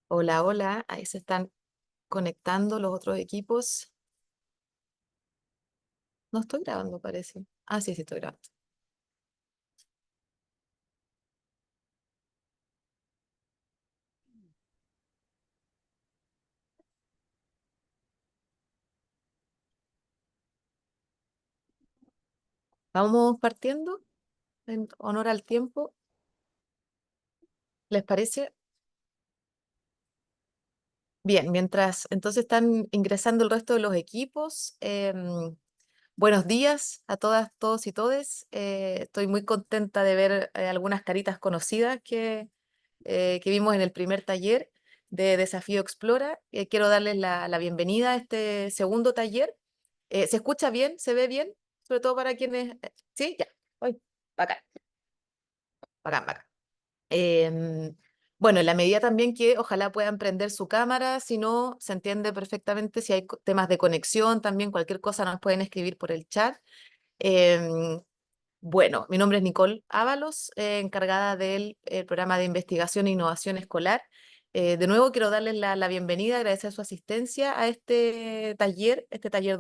Hola, hola, ahí se están conectando los otros equipos. No estoy grabando, parece. Ah, sí, sí estoy grabando. Vamos partiendo en honor al tiempo. ¿Les parece? Bien, mientras entonces están ingresando el resto de los equipos. Buenos días a todas, todos y todes. Estoy muy contenta de ver algunas caritas conocidas que vimos en el primer taller de Desafío Explora. Quiero darles la bienvenida a este segundo taller. ¿Se escucha bien? ¿Se ve bien? Sobre todo para quienes... sí, ya. Uy, bacán, bacán, bacán. Em, bueno, en la medida también que ojalá puedan prender su cámara, si no, se entiende perfectamente si hay temas de conexión, también cualquier cosa nos pueden escribir por el chat. Em, bueno, mi nombre es Nicole Ábalos, encargada del programa de investigación e innovación escolar. De nuevo quiero darles la bienvenida, agradecer su asistencia a este taller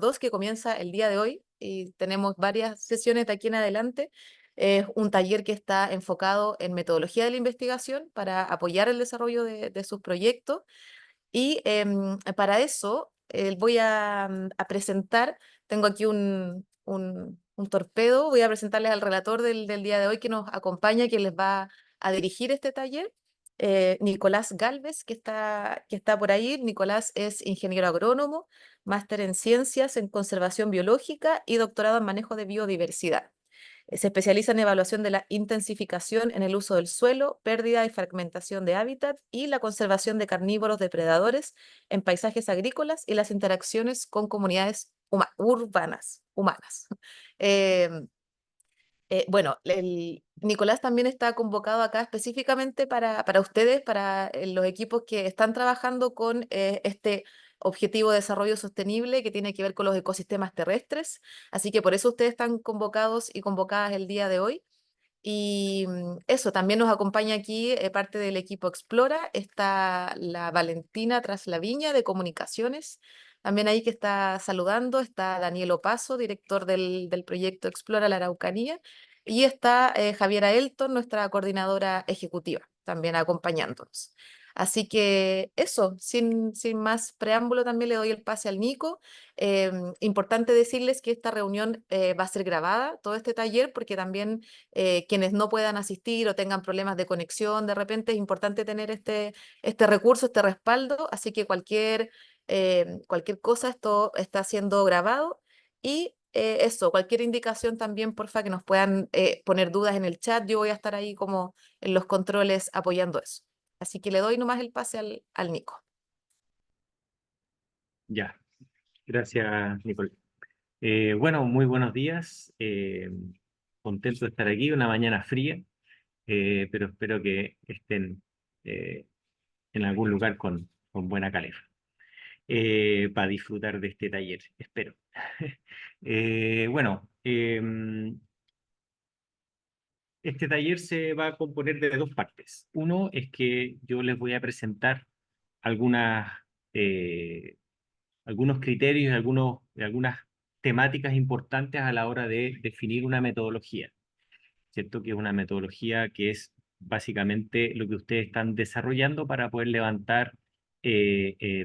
2 que comienza el día de hoy y tenemos varias sesiones de aquí en adelante. Es un taller que está enfocado en metodología de la investigación para apoyar el desarrollo de sus proyectos y para eso voy a presentar, tengo aquí un torpedo, voy a presentarles al relator del día de hoy que nos acompaña, que les va a dirigir este taller, Nicolás Galvez, que está por ahí. Nicolás es ingeniero agrónomo, máster en ciencias en conservación biológica y doctorado en manejo de biodiversidad. Se especializa en evaluación de la intensificación en el uso del suelo, pérdida y fragmentación de hábitat y la conservación de carnívoros depredadores en paisajes agrícolas y las interacciones con comunidades urbanas, humanas. Em, bueno, Nicolás también está convocado acá específicamente para ustedes, para los equipos que están trabajando con este objetivo de desarrollo sostenible que tiene que ver con los ecosistemas terrestres. Así que por eso ustedes están convocados y convocadas el día de hoy. Y eso, también nos acompaña aquí parte del equipo Explora, está la Valentina Traslaviña de Comunicaciones, también ahí que está saludando, está Daniel Opaso, director del proyecto Explora la Araucanía, y está Javiera Elton, nuestra coordinadora ejecutiva, también acompañándonos. Así que eso, sin más preámbulo, también le doy el pase al Nico. Importante decirles que esta reunión va a ser grabada, todo este taller, porque también quienes no puedan asistir o tengan problemas de conexión, de repente es importante tener este recurso, este respaldo, así que cualquier cosa, esto está siendo grabado y eso, cualquier indicación también, porfa, que nos puedan poner dudas en el chat, yo voy a estar ahí como en los controles apoyando eso. Así que le doy nomás el pase al Nico. Ya, gracias, Nicole. Bueno, muy buenos días. Contento de estar aquí, una mañana fría, pero espero que estén eh, en algún lugar con buena calidad para disfrutar de este taller, espero. Bueno, este taller se va a componer de dos partes. Uno es que yo les voy a presentar algunas eh, algunos criterios y algunas temáticas importantes a la hora de definir una metodología, ¿cierto? Que es una metodología que es básicamente lo que ustedes están desarrollando para poder levantar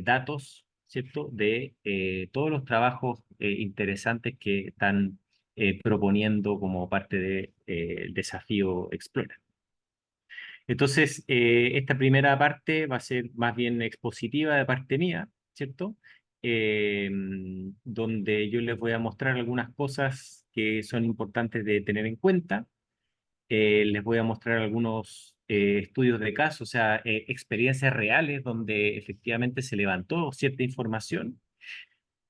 datos, ¿cierto? De todos los trabajos interesantes que están proponiendo como parte del desafío Explora. Entonces, esta primera parte va a ser más bien expositiva de parte mía, ¿cierto? Donde yo les voy a mostrar algunas cosas que son importantes de tener en cuenta. Les voy a mostrar algunos estudios de caso, o sea, experiencias reales donde efectivamente se levantó cierta información.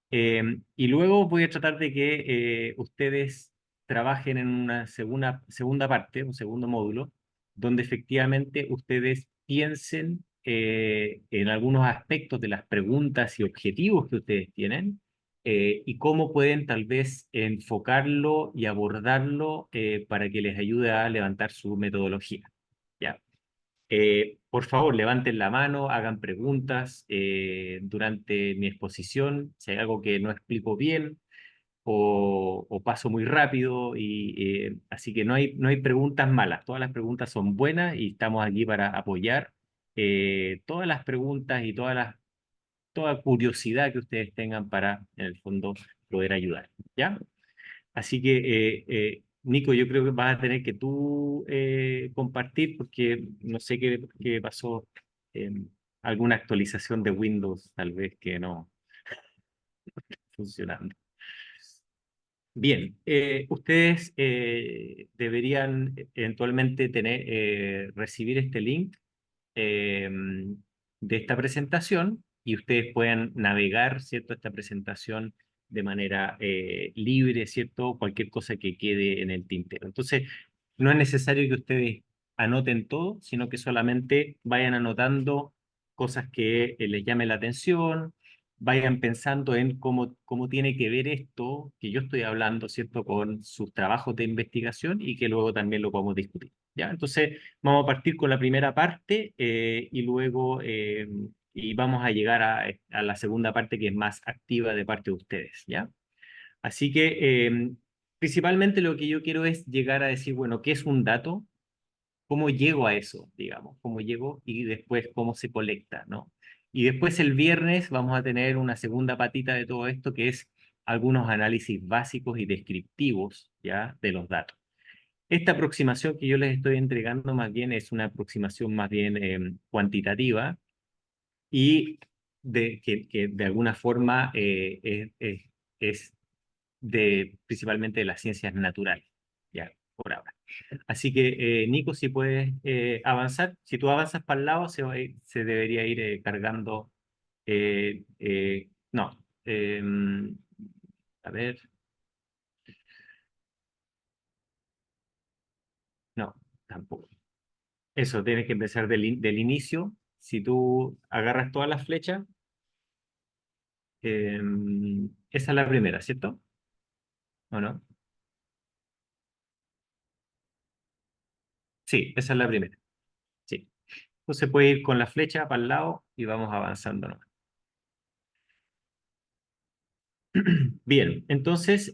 Y luego voy a tratar de que ustedes trabajen en una segunda parte, un segundo módulo, donde efectivamente ustedes piensen en algunos aspectos de las preguntas y objetivos que ustedes tienen y cómo pueden tal vez enfocarlo y abordarlo para que les ayude a levantar su metodología. ¿Ya? Por favor, levanten la mano, hagan preguntas durante mi exposición, si hay algo que no explico bien o paso muy rápido, así que no hay preguntas malas, todas las preguntas son buenas y estamos aquí para apoyar todas las preguntas y toda curiosidad que ustedes tengan para, en el fondo, poder ayudar, ¿ya? Así que, Nico, yo creo que vas a tener que tú compartir porque no sé qué pasó, eh, alguna actualización de Windows tal vez que no está funcionando. Bien, ustedes deberían eventualmente recibir este link eh, de esta presentación y ustedes puedan navegar, ¿cierto?, esta presentación de manera libre, ¿cierto? Cualquier cosa que quede en el tintero. Entonces, no es necesario que ustedes anoten todo, sino que solamente vayan anotando cosas que les llame la atención, vayan pensando en cómo tiene que ver esto que yo estoy hablando, ¿cierto?, con sus trabajos de investigación y que luego también lo podemos discutir. ¿Ya? Entonces, vamos a partir con la primera parte y luego y vamos a llegar a la segunda parte que es más activa de parte de ustedes, ¿ya? Así que principalmente lo que yo quiero es llegar a decir, bueno, ¿qué es un dato? ¿Cómo llego a eso, digamos? ¿Cómo llego y después cómo se colecta, ¿no? Y después el viernes vamos a tener una segunda patita de todo esto que es algunos análisis básicos y descriptivos, ¿ya? De los datos. Esta aproximación que yo les estoy entregando más bien es una aproximación más bien cuantitativa y que de alguna forma es principalmente de las ciencias naturales, ya, por ahora. Así que, Nico, si puedes avanzar, si tú avanzas para el lado, se debería ir cargando. No, a ver, no, tampoco. Eso, tienes que empezar del inicio. Si tú agarras todas las flechas, eh, esa es la primera, ¿cierto? ¿O no? Sí, esa es la primera. Sí. Entonces puede ir con la flecha para el lado y vamos avanzando nomás. Bien, entonces,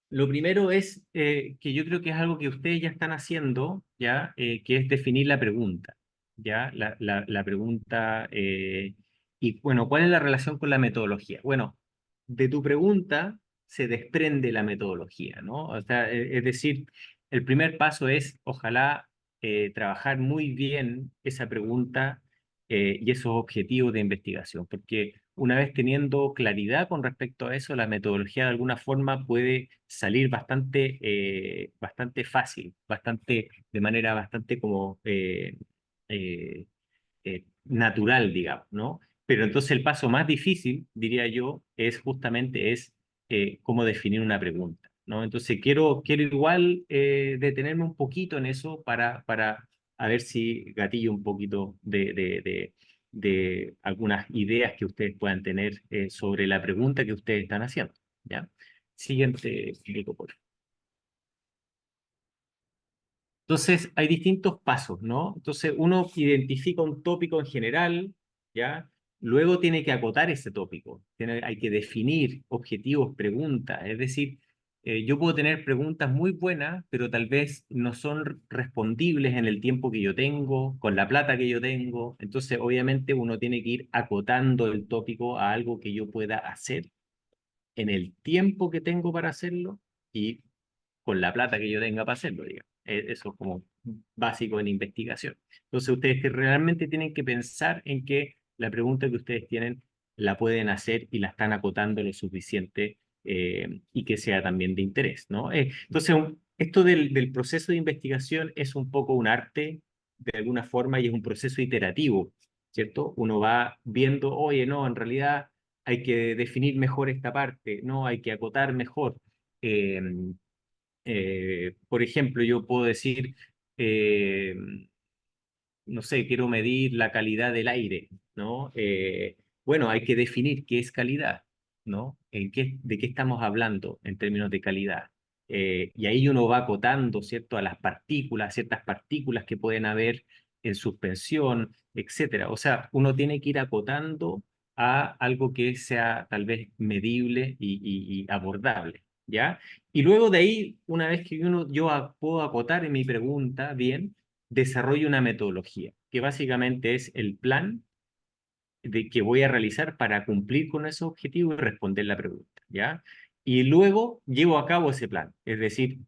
lo primero es que yo creo que es algo que ustedes ya están haciendo, ¿ya? Que es definir la pregunta, ¿ya? La pregunta, y bueno, ¿cuál es la relación con la metodología? Bueno, de tu pregunta se desprende la metodología, ¿no? O sea, es decir, el primer paso es, ojalá, trabajar muy bien esa pregunta y esos objetivos de investigación, porque una vez teniendo claridad con respecto a eso, la metodología de alguna forma puede salir bastante fácil, de manera bastante como eh, natural, digamos, ¿no? Pero entonces el paso más difícil, diría yo, es justamente cómo definir una pregunta, ¿no? Entonces quiero igual detenerme un poquito en eso para a ver si gatillo un poquito de algunas ideas que ustedes puedan tener sobre la pregunta que ustedes están haciendo, ¿ya? Siguiente, Nico, por favor. Entonces, hay distintos pasos, ¿no? Entonces, uno identifica un tópico en general, ¿ya? Luego tiene que acotar ese tópico. Hay que definir objetivos, preguntas. Es decir, yo puedo tener preguntas muy buenas, pero tal vez no son respondibles en el tiempo que yo tengo, con la plata que yo tengo. Entonces, obviamente, uno tiene que ir acotando el tópico a algo que yo pueda hacer en el tiempo que tengo para hacerlo y con la plata que yo tenga para hacerlo, digamos. Eso es como básico en investigación. Entonces, ustedes que realmente tienen que pensar en que la pregunta que ustedes tienen la pueden hacer y la están acotando lo suficiente y que sea también de interés, ¿no? Entonces, esto del proceso de investigación es un poco un arte, de alguna forma, y es un proceso iterativo, ¿cierto? Uno va viendo, oye, no, en realidad hay que definir mejor esta parte, no, hay que acotar mejor. Eh, por ejemplo, yo puedo decir, eh, no sé, quiero medir la calidad del aire, ¿no? Bueno, hay que definir qué es calidad, ¿no? De qué estamos hablando en términos de calidad. Y ahí uno va acotando, ¿cierto? A las partículas, ciertas partículas que pueden haber en suspensión, etcétera. O sea, uno tiene que ir acotando a algo que sea tal vez medible y abordable, ¿ya? Y luego de ahí, una vez que puedo acotar en mi pregunta bien, desarrollo una metodología, que básicamente es el plan que voy a realizar para cumplir con ese objetivo y responder la pregunta, ¿ya? Y luego llevo a cabo ese plan, es decir,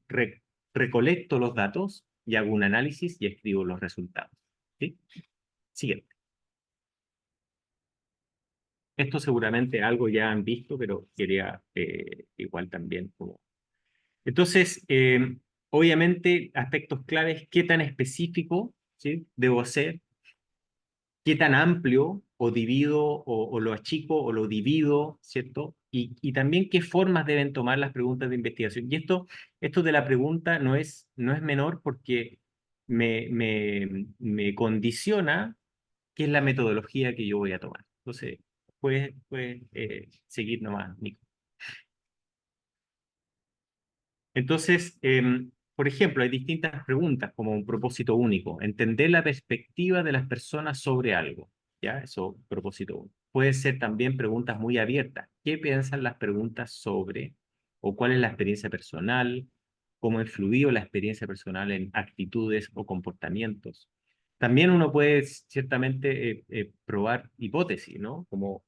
recolecto los datos y hago un análisis y escribo los resultados, ¿sí? Siguiente. Esto seguramente algo ya han visto, pero quería igual también como... Entonces, obviamente, aspectos claves, qué tan específico, ¿sí? Debo ser, qué tan amplio o divido o lo achico o lo divido, ¿cierto? Y también qué formas deben tomar las preguntas de investigación. Y esto de la pregunta no es menor porque me condiciona qué es la metodología que yo voy a tomar. Entonces, puedes seguir nomás, Nico. Entonces, por ejemplo, hay distintas preguntas como un propósito único. Entender la perspectiva de las personas sobre algo. ¿Ya? Eso, propósito único. Puede ser también preguntas muy abiertas. ¿Qué piensan las preguntas sobre? ¿O cuál es la experiencia personal? ¿Cómo ha influido la experiencia personal en actitudes o comportamientos? También uno puede ciertamente probar hipótesis, ¿no? Como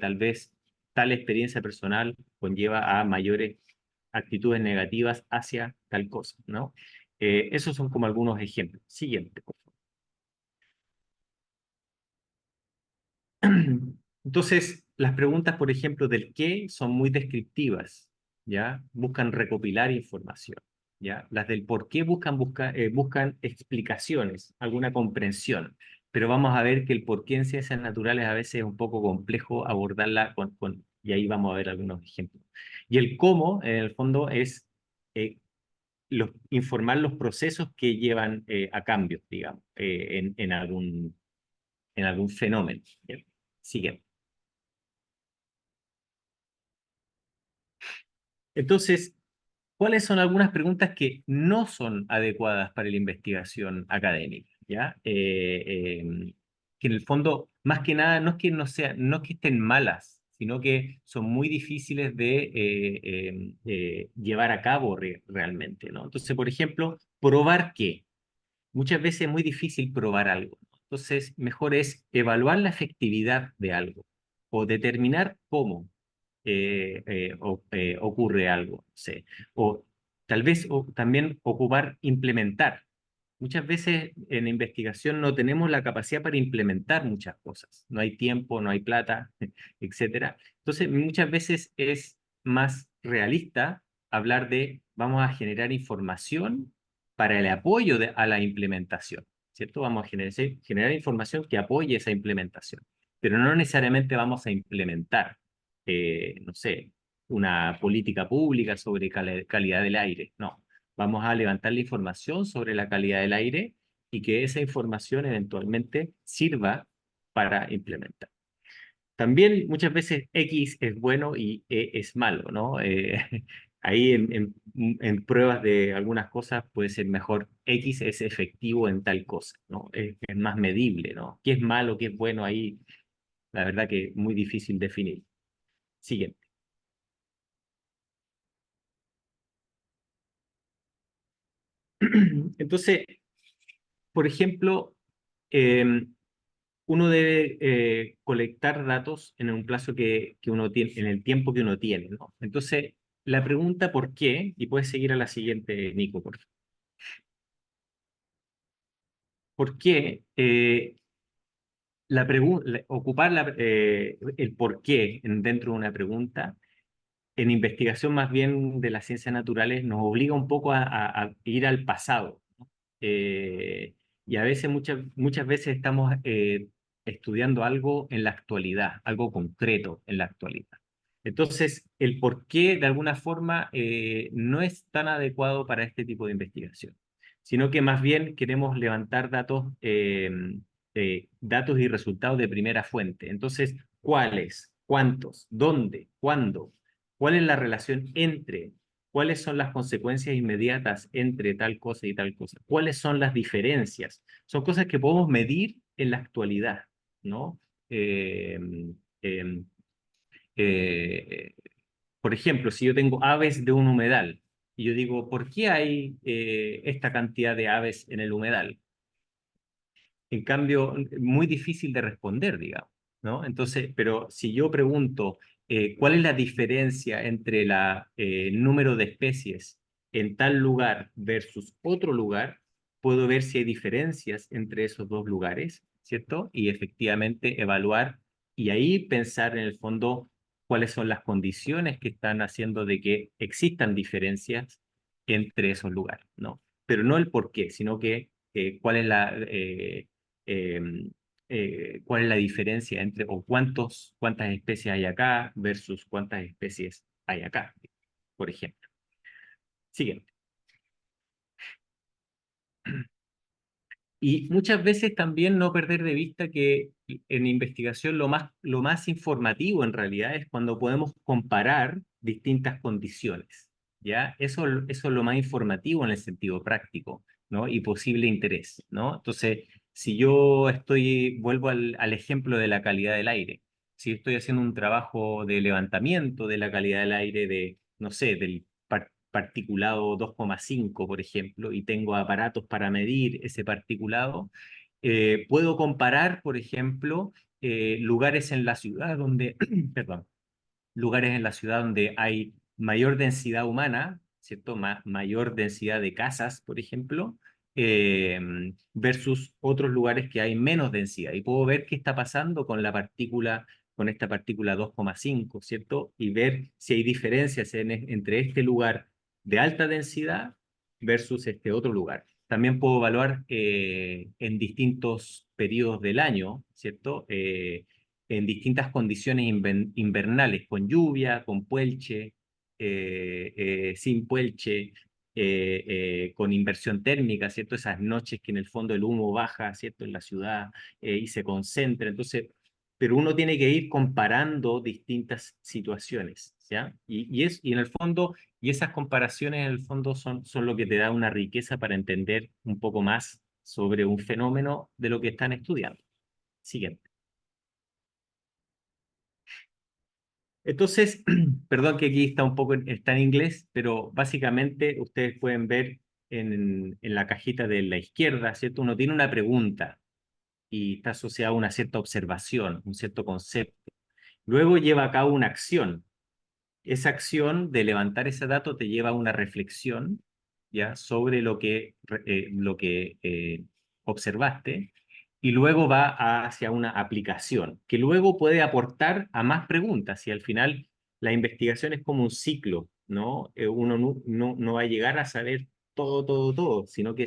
tal vez tal experiencia personal conlleva a mayores actitudes negativas hacia tal cosa, ¿no? Esos son como algunos ejemplos. Siguiente, por favor. Entonces, las preguntas, por ejemplo, del qué son muy descriptivas, ¿ya? Buscan recopilar información, ¿ya? Las del por qué buscan explicaciones, alguna comprensión, pero vamos a ver que el por qué en ciencias naturales a veces es un poco complejo abordarla y ahí vamos a ver algunos ejemplos. Y el cómo, en el fondo, es eh, informar los procesos que llevan a cambios, digamos, en algún fenómeno. Bien. Siguiente. Entonces, ¿cuáles son algunas preguntas que no son adecuadas para la investigación académica? ¿Ya? Que en el fondo, más que nada, no es que estén malas, sino que son muy difíciles de llevar a cabo realmente, ¿no? Entonces, por ejemplo, probar qué. Muchas veces es muy difícil probar algo. Entonces, mejor es evaluar la efectividad de algo o determinar cómo ocurre algo. No sé. O tal vez también ocupar implementar. Muchas veces en investigación no tenemos la capacidad para implementar muchas cosas. No hay tiempo, no hay plata, etcétera. Entonces, muchas veces es más realista hablar de vamos a generar información para el apoyo a la implementación, ¿cierto? Vamos a generar información que apoye esa implementación, pero no necesariamente vamos a implementar, no sé, una política pública sobre calidad del aire, no. Vamos a levantar la información sobre la calidad del aire y que esa información eventualmente sirva para implementar. También muchas veces X es bueno y E es malo, ¿no? Ahí en pruebas de algunas cosas puede ser mejor X es efectivo en tal cosa, ¿no? Es más medible, ¿no? ¿Qué es malo, qué es bueno ahí? La verdad que es muy difícil definir. Siguiente. Entonces, por ejemplo, uno debe colectar datos en un plazo que uno tiene, en el tiempo que uno tiene, ¿no? Entonces, la pregunta ¿por qué? Y puedes seguir a la siguiente, Nico, por favor. ¿Por qué? Ocupar el por qué dentro de una pregunta en investigación más bien de las ciencias naturales nos obliga un poco a ir al pasado, ¿no? Y a veces, muchas veces estamos estudiando algo en la actualidad, algo concreto en la actualidad. Entonces, el por qué de alguna forma no es tan adecuado para este tipo de investigación, sino que más bien queremos levantar datos y resultados de primera fuente. Entonces, ¿cuáles? ¿Cuántos? ¿Dónde? ¿Cuándo? ¿Cuál es la relación entre? ¿Cuáles son las consecuencias inmediatas entre tal cosa y tal cosa? ¿Cuáles son las diferencias? Son cosas que podemos medir en la actualidad, ¿no? Eh, eh, eh, por ejemplo, si yo tengo aves de un humedal y yo digo, ¿por qué hay esta cantidad de aves en el humedal? En cambio, muy difícil de responder, digamos, ¿no? Entonces, pero si yo pregunto, ¿cuál es la diferencia entre el número de especies en tal lugar versus otro lugar? Puedo ver si hay diferencias entre esos dos lugares, ¿cierto? Y efectivamente evaluar y ahí pensar en el fondo cuáles son las condiciones que están haciendo de que existan diferencias entre esos lugares, ¿no? Pero no el por qué, sino que cuál es eh, cuál es la diferencia entre, o cuántas especies hay acá versus cuántas especies hay acá, por ejemplo. Siguiente. Y muchas veces también no perder de vista que en investigación lo más informativo en realidad es cuando podemos comparar distintas condiciones, ¿ya? Eso es lo más informativo en el sentido práctico, ¿no? Y posible interés, ¿no? Entonces, si yo vuelvo al ejemplo de la calidad del aire, si yo estoy haciendo un trabajo de levantamiento de la calidad del aire de, no sé, del particulado 2,5, por ejemplo, y tengo aparatos para medir ese particulado, puedo comparar, por ejemplo, lugares en la ciudad donde, perdón, lugares en la ciudad donde hay mayor densidad humana, ¿cierto? Mayor densidad de casas, por ejemplo, eh, versus otros lugares que hay menos densidad. Y puedo ver qué está pasando con con esta partícula 2,5, ¿cierto? Y ver si hay diferencias entre este lugar de alta densidad versus este otro lugar. También puedo evaluar en distintos periodos del año, ¿cierto? En distintas condiciones invernales, con lluvia, con puelche, sin puelche, con inversión térmica, ¿cierto? Esas noches que en el fondo el humo baja, ¿cierto? En la ciudad y se concentra. Entonces, pero uno tiene que ir comparando distintas situaciones, ¿ya? Y en el fondo, y esas comparaciones en el fondo son lo que te da una riqueza para entender un poco más sobre un fenómeno de lo que están estudiando. Siguiente. Entonces, perdón que aquí está un poco, está en inglés, pero básicamente ustedes pueden ver en la cajita de la izquierda, ¿cierto? Uno tiene una pregunta y está asociada a una cierta observación, un cierto concepto. Luego lleva a cabo una acción. Esa acción de levantar ese dato te lleva a una reflexión, ¿ya? Sobre lo que observaste y luego va hacia una aplicación que luego puede aportar a más preguntas y al final la investigación es como un ciclo, ¿no? Uno no va a llegar a saber todo, sino que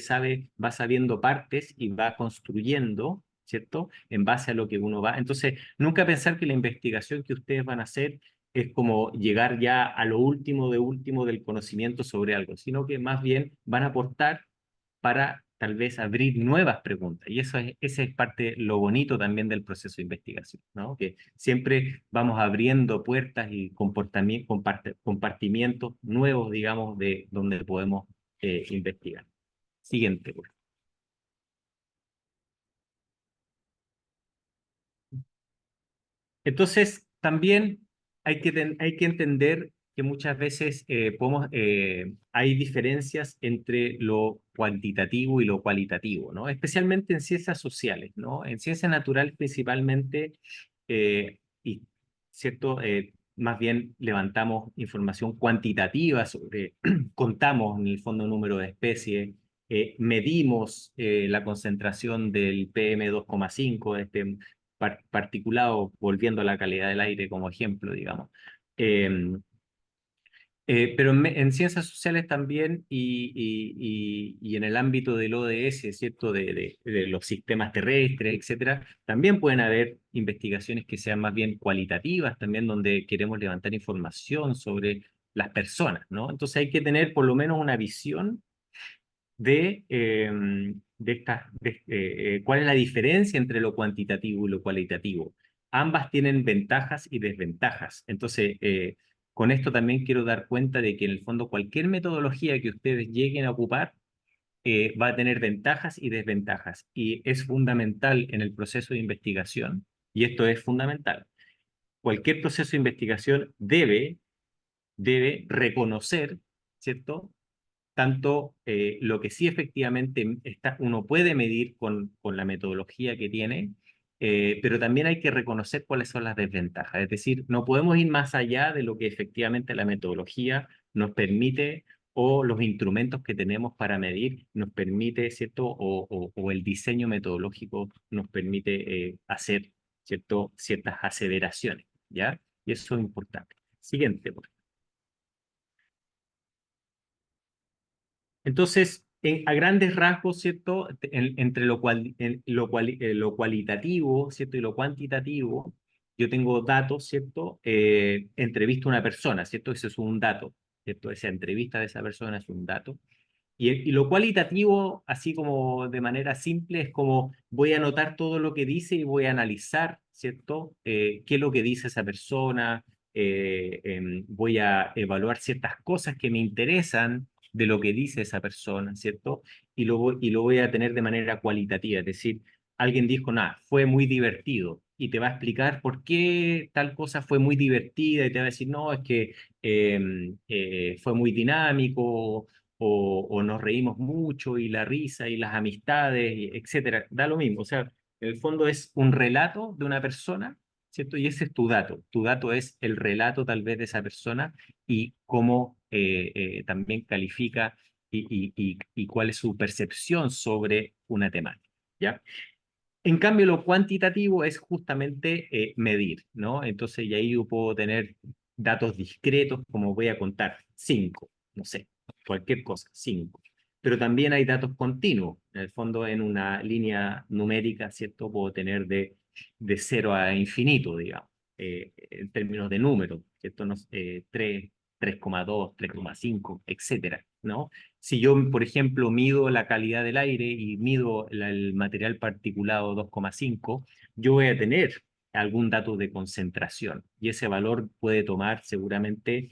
va sabiendo partes y va construyendo, ¿cierto? En base a lo que uno va. Entonces, nunca pensar que la investigación que ustedes van a hacer es como llegar ya a lo último de último del conocimiento sobre algo, sino que más bien van a aportar para tal vez abrir nuevas preguntas. Y ese es parte lo bonito también del proceso de investigación, ¿no? Que siempre vamos abriendo puertas y compartimientos nuevos, digamos, de donde podemos investigar. Siguiente, pues. Entonces, también hay que entender que muchas veces hay diferencias entre lo cuantitativo y lo cualitativo, ¿no? Especialmente en ciencias sociales, ¿no? En ciencias naturales principalmente, y cierto, más bien levantamos información cuantitativa sobre, contamos en el fondo número de especies, medimos la concentración del PM2,5, particulado, volviendo a la calidad del aire como ejemplo, digamos. Eh, pero en ciencias sociales también y en el ámbito del ODS, ¿cierto? De los sistemas terrestres, etcétera, también pueden haber investigaciones que sean más bien cualitativas, también donde queremos levantar información sobre las personas, ¿no? Entonces hay que tener por lo menos una visión cuál es la diferencia entre lo cuantitativo y lo cualitativo. Ambas tienen ventajas y desventajas. Entonces, Con esto también quiero dar cuenta de que en el fondo cualquier metodología que ustedes lleguen a ocupar va a tener ventajas y desventajas. Y es fundamental en el proceso de investigación, y esto es fundamental. Cualquier proceso de investigación debe reconocer, ¿cierto? Tanto lo que sí efectivamente uno puede medir con la metodología que tiene, pero también hay que reconocer cuáles son las desventajas. Es decir, no podemos ir más allá de lo que efectivamente la metodología nos permite o los instrumentos que tenemos para medir nos permite, ¿cierto? O el diseño metodológico nos permite hacer, ¿cierto? Ciertas aseveraciones, ¿ya? Y eso es importante. Siguiente, por favor. Entonces, a grandes rasgos, ¿cierto? Entre lo cualitativo, ¿cierto? Y lo cuantitativo, yo tengo datos, ¿cierto? Entrevisto a una persona, ¿cierto? Ese es un dato, ¿cierto? Esa entrevista de esa persona es un dato. Y lo cualitativo, así como de manera simple, es como voy a anotar todo lo que dice y voy a analizar, ¿cierto? ¿Qué es lo que dice esa persona? Voy a evaluar ciertas cosas que me interesan de lo que dice esa persona, ¿cierto? Y lo voy a tener de manera cualitativa, es decir, alguien dijo, nada, fue muy divertido. Y te va a explicar por qué tal cosa fue muy divertida y te va a decir, no, es que fue muy dinámico o nos reímos mucho y la risa y las amistades, etcétera, da lo mismo. O sea, en el fondo es un relato de una persona, ¿cierto? Y ese es tu dato. Tu dato es el relato tal vez de esa persona y cómo también califica y cuál es su percepción sobre una temática, ¿ya? En cambio, lo cuantitativo es justamente medir, ¿no? Entonces, y ahí yo puedo tener datos discretos, como voy a contar, 5, no sé, cualquier cosa, 5. Pero también hay datos continuos. En el fondo, en una línea numérica, ¿cierto? Puedo tener de 0 a infinito, digamos, en términos de números, ¿cierto? No, 3, 3,2, 3,5, etcétera, ¿no? Si yo, por ejemplo, mido la calidad del aire y mido el material particulado 2,5, yo voy a tener algún dato de concentración y ese valor puede tomar seguramente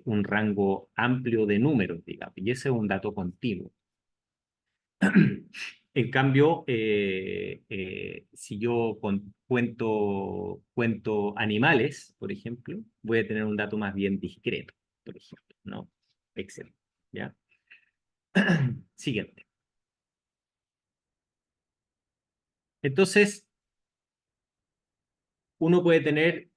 un rango amplio de números, digamos, y ese es un dato continuo. En cambio, si yo cuento animales, por ejemplo, voy a tener un dato más bien discreto, por ejemplo, ¿no? Excelente, ¿ya? Siguiente. Entonces, uno puede tener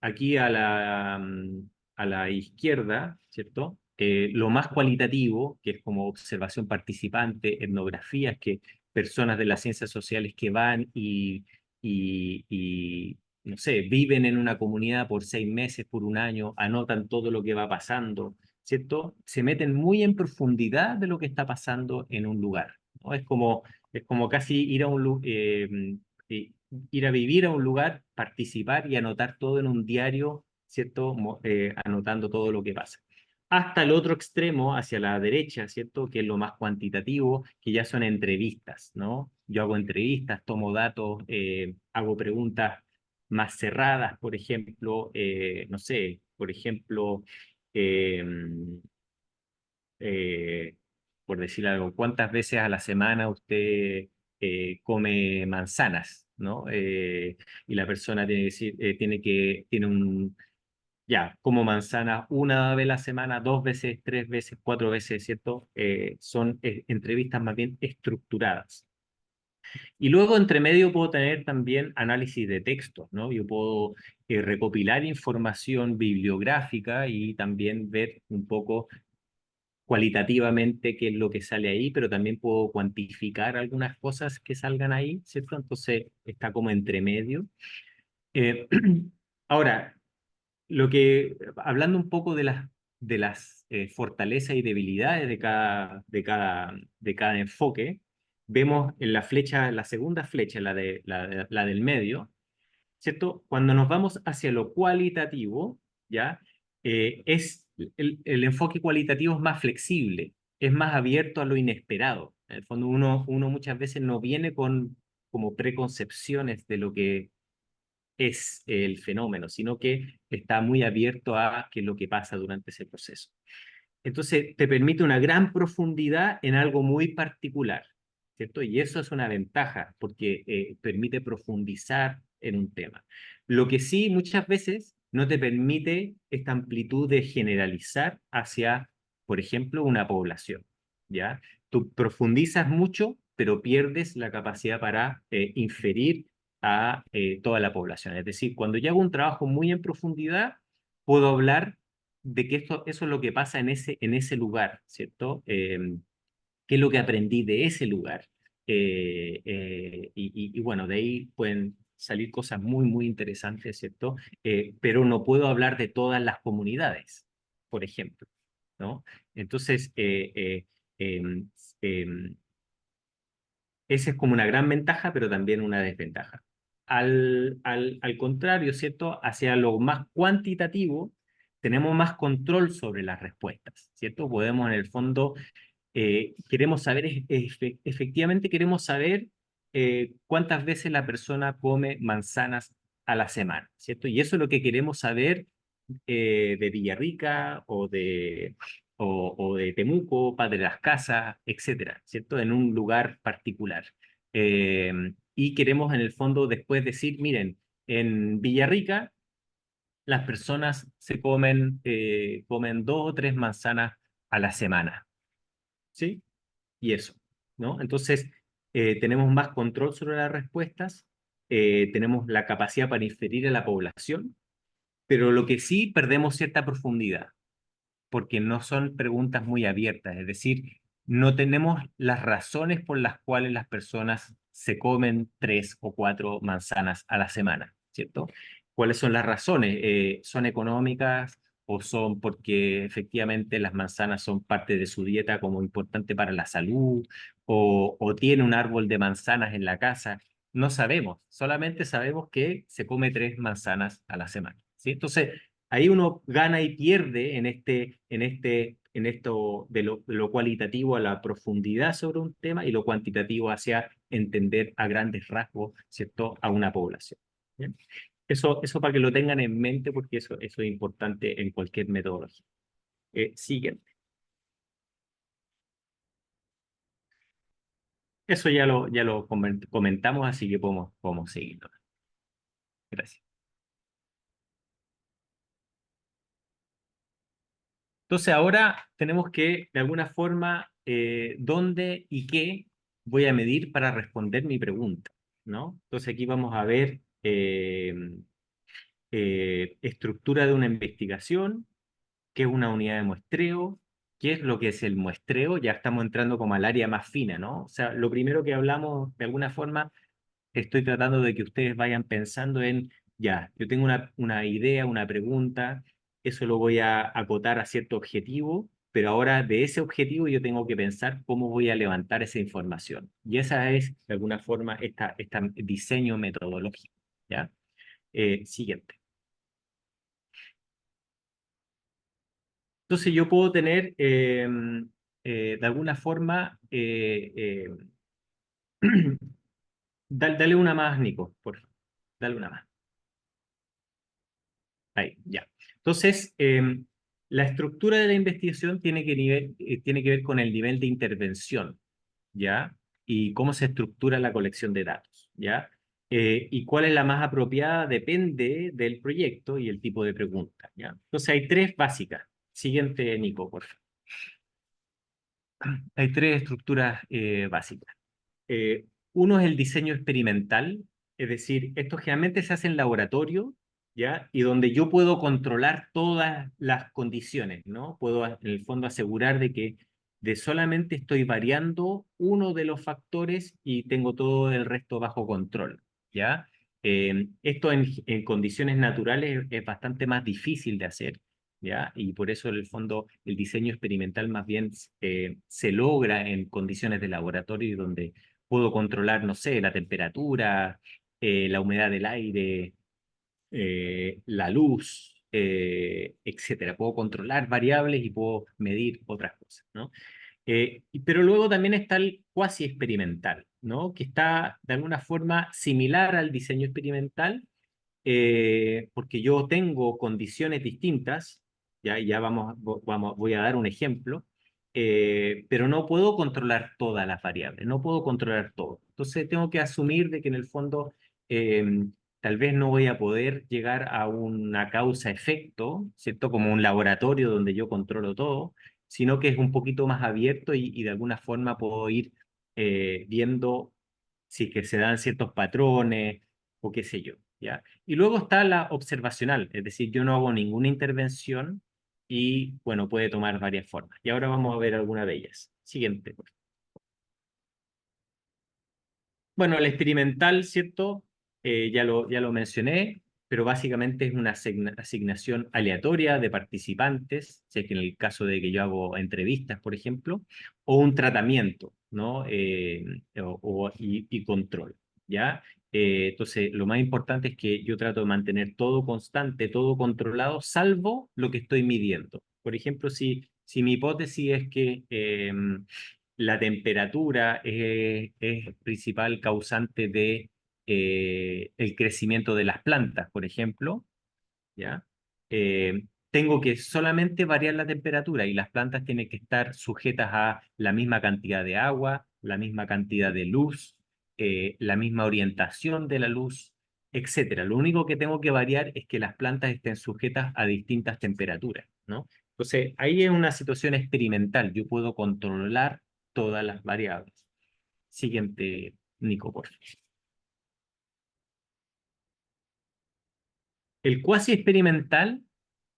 aquí a la izquierda, ¿cierto? Lo más cualitativo, que es como observación participante, etnografías, que personas de las ciencias sociales que van no sé, viven en una comunidad por 6 meses, por un año, anotan todo lo que va pasando, ¿cierto? Se meten muy en profundidad de lo que está pasando en un lugar, ¿no? Es como casi ir a vivir a un lugar, participar y anotar todo en un diario, ¿cierto? Anotando todo lo que pasa. Hasta el otro extremo, hacia la derecha, ¿cierto? Que es lo más cuantitativo, que ya son entrevistas, ¿no? Yo hago entrevistas, tomo datos, hago preguntas más cerradas, por ejemplo, no sé, por ejemplo, eh, eh, por decir algo, ¿cuántas veces a la semana usted come manzanas, ¿no? Y la persona tiene que decir, ya, como manzanas una vez a la semana, 2 veces, 3 veces, 4 veces, ¿cierto? Son entrevistas más bien estructuradas. Y luego entre medio puedo tener también análisis de textos, ¿no? Yo puedo recopilar información bibliográfica y también ver un poco cualitativamente qué es lo que sale ahí, pero también puedo cuantificar algunas cosas que salgan ahí, ¿cierto? Entonces está como entre medio. Eh, ahora, hablando un poco de las fortalezas y debilidades de cada enfoque, vemos en la flecha, la segunda flecha, la del medio, ¿cierto? Cuando nos vamos hacia lo cualitativo, ¿ya? El enfoque cualitativo es más flexible, es más abierto a lo inesperado. En el fondo, uno muchas veces no viene con como preconcepciones es el fenómeno, sino que está muy abierto a qué es lo que pasa durante ese proceso. Entonces, te permite una gran profundidad en algo muy particular, ¿cierto? Y eso es una ventaja, porque permite profundizar en un tema. Lo que sí muchas veces no te permite esta amplitud de generalizar hacia, por ejemplo, una población, ¿ya? Tú profundizas mucho, pero pierdes la capacidad para inferir a toda la población. Es decir, cuando yo hago un trabajo muy en profundidad, puedo hablar de que eso es lo que pasa en ese lugar, ¿cierto? ¿Qué es lo que aprendí de ese lugar? Y bueno, de ahí pueden salir cosas muy, muy interesantes, ¿cierto? Pero no puedo hablar de todas las comunidades, por ejemplo, ¿no? Entonces, em, em, esa es como una gran ventaja, pero también una desventaja. Al contrario, ¿cierto? Hacia lo más cuantitativo, tenemos más control sobre las respuestas, ¿cierto? Podemos en el fondo, queremos saber, efectivamente queremos saber cuántas veces la persona come manzanas a la semana, ¿cierto? Y eso es lo que queremos saber de Villarrica o de Temuco, Padre Las Casas, etcétera, ¿cierto? En un lugar particular. Y queremos en el fondo después decir, miren, en Villarrica las personas comen 2 o 3 manzanas a la semana, ¿sí? Y eso, ¿no? Entonces, tenemos más control sobre las respuestas, tenemos la capacidad para inferir a la población, pero lo que sí perdemos cierta profundidad porque no son preguntas muy abiertas, es decir, no tenemos las razones por las cuales las personas se comen 3 o 4 manzanas a la semana, ¿cierto? ¿Cuáles son las razones? ¿Son económicas o son porque efectivamente las manzanas son parte de su dieta como importante para la salud o tiene un árbol de manzanas en la casa? No sabemos, solamente sabemos que se come 3 manzanas a la semana, ¿sí? Entonces, ahí uno gana y pierde en esto de lo cualitativo a la profundidad sobre un tema y lo cuantitativo hacia entender a grandes rasgos, ¿cierto?, a una población. ¿Bien? Eso para que lo tengan en mente porque eso es importante en cualquier metodología. Siguiente. Eso ya lo comentamos, así que podemos seguir. Gracias. Entonces ahora tenemos que, de alguna forma, dónde y qué voy a medir para responder mi pregunta, ¿no? Entonces aquí vamos a ver estructura de una investigación, qué es una unidad de muestreo, qué es lo que es el muestreo, ya estamos entrando como al área más fina, ¿no? O sea, lo primero que hablamos, de alguna forma, estoy tratando de que ustedes vayan pensando en, ya, yo tengo una idea, una pregunta, eso lo voy a acotar a cierto objetivo, pero ahora de ese objetivo yo tengo que pensar cómo voy a levantar esa información. Y esa es, de alguna forma, esta diseño metodológico, ¿ya? Siguiente. Entonces yo puedo tener, de alguna forma, dale una más, Nico, por favor. Dale una más. Ahí, ya. Entonces, la estructura de la investigación tiene que ver con el nivel de intervención, ¿ya? Y cómo se estructura la colección de datos, ¿ya? Y cuál es la más apropiada depende del proyecto y el tipo de pregunta, ¿ya? Entonces, hay tres básicas. Siguiente, Nico, por favor. Hay tres estructuras básicas. Uno es el diseño experimental, es decir, esto generalmente se hace en laboratorio, ¿ya? Y donde yo puedo controlar todas las condiciones, ¿no? Puedo en el fondo asegurar de que de solamente estoy variando uno de los factores y tengo todo el resto bajo control, ¿ya? Esto en condiciones naturales es bastante más difícil de hacer, ¿ya? Y por eso en el fondo el diseño experimental más bien se logra en condiciones de laboratorio donde puedo controlar, no sé, la temperatura, la humedad del aire, la luz, etcétera. Puedo controlar variables y puedo medir otras cosas, ¿no? Pero luego también está el cuasi experimental, ¿no? Que está de alguna forma similar al diseño experimental, porque yo tengo condiciones distintas, ya voy a dar un ejemplo, pero no puedo controlar todas las variables, no puedo controlar todo. Entonces tengo que asumir de que en el fondo eh, tal vez no voy a poder llegar a una causa-efecto, ¿cierto? Como un laboratorio donde yo controlo todo, sino que es un poquito más abierto y de alguna forma puedo ir viendo si que se dan ciertos patrones o qué sé yo, ¿ya? Y luego está la observacional, es decir, yo no hago ninguna intervención y, bueno, puede tomar varias formas. Y ahora vamos a ver alguna de ellas. Siguiente. Bueno, el experimental, ¿cierto? Ya lo mencioné, pero básicamente es una asignación aleatoria de participantes, si es que en el caso de que yo hago entrevistas, por ejemplo, o un tratamiento, ¿no? Y control, ¿ya? Entonces, lo más importante es que yo trato de mantener todo constante, todo controlado, salvo lo que estoy midiendo. Por ejemplo, si mi hipótesis es que la temperatura es principal causante de el crecimiento de las plantas, por ejemplo, ¿ya? Tengo que solamente variar la temperatura y las plantas tienen que estar sujetas a la misma cantidad de agua, la misma cantidad de luz, la misma orientación de la luz, etcétera. Lo único que tengo que variar es que las plantas estén sujetas a distintas temperaturas, ¿no? Entonces, ahí es una situación experimental. Yo puedo controlar todas las variables. Siguiente, Nico, por favor. El cuasi experimental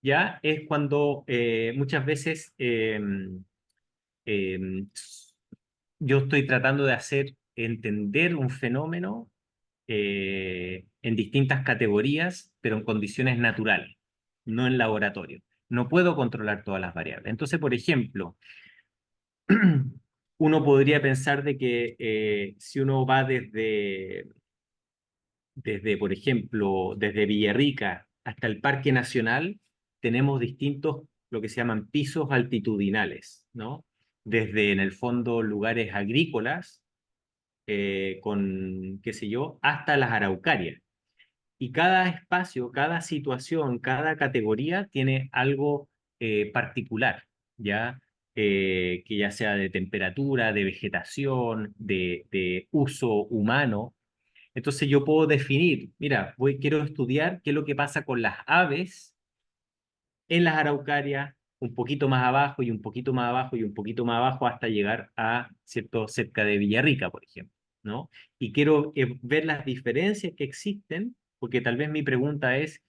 ya es cuando muchas veces eh, yo estoy tratando de hacer entender un fenómeno en distintas categorías, pero en condiciones naturales, no en laboratorio. No puedo controlar todas las variables. Entonces, por ejemplo, uno podría pensar de que si uno va por ejemplo, desde Villarrica hasta el Parque Nacional, tenemos distintos, lo que se llaman pisos altitudinales, ¿no? Desde, en el fondo, lugares agrícolas, con, qué sé yo, hasta las araucarias. Y cada espacio, cada situación, cada categoría tiene algo particular, ¿ya? Que ya sea de temperatura, de vegetación, de uso humano. Entonces yo puedo definir, mira, quiero estudiar qué es lo que pasa con las aves en las araucarias, un poquito más abajo y un poquito más abajo y un poquito más abajo hasta llegar a, ¿cierto?, cerca de Villarrica, por ejemplo, ¿no? Y quiero ver las diferencias que existen, porque tal vez mi pregunta es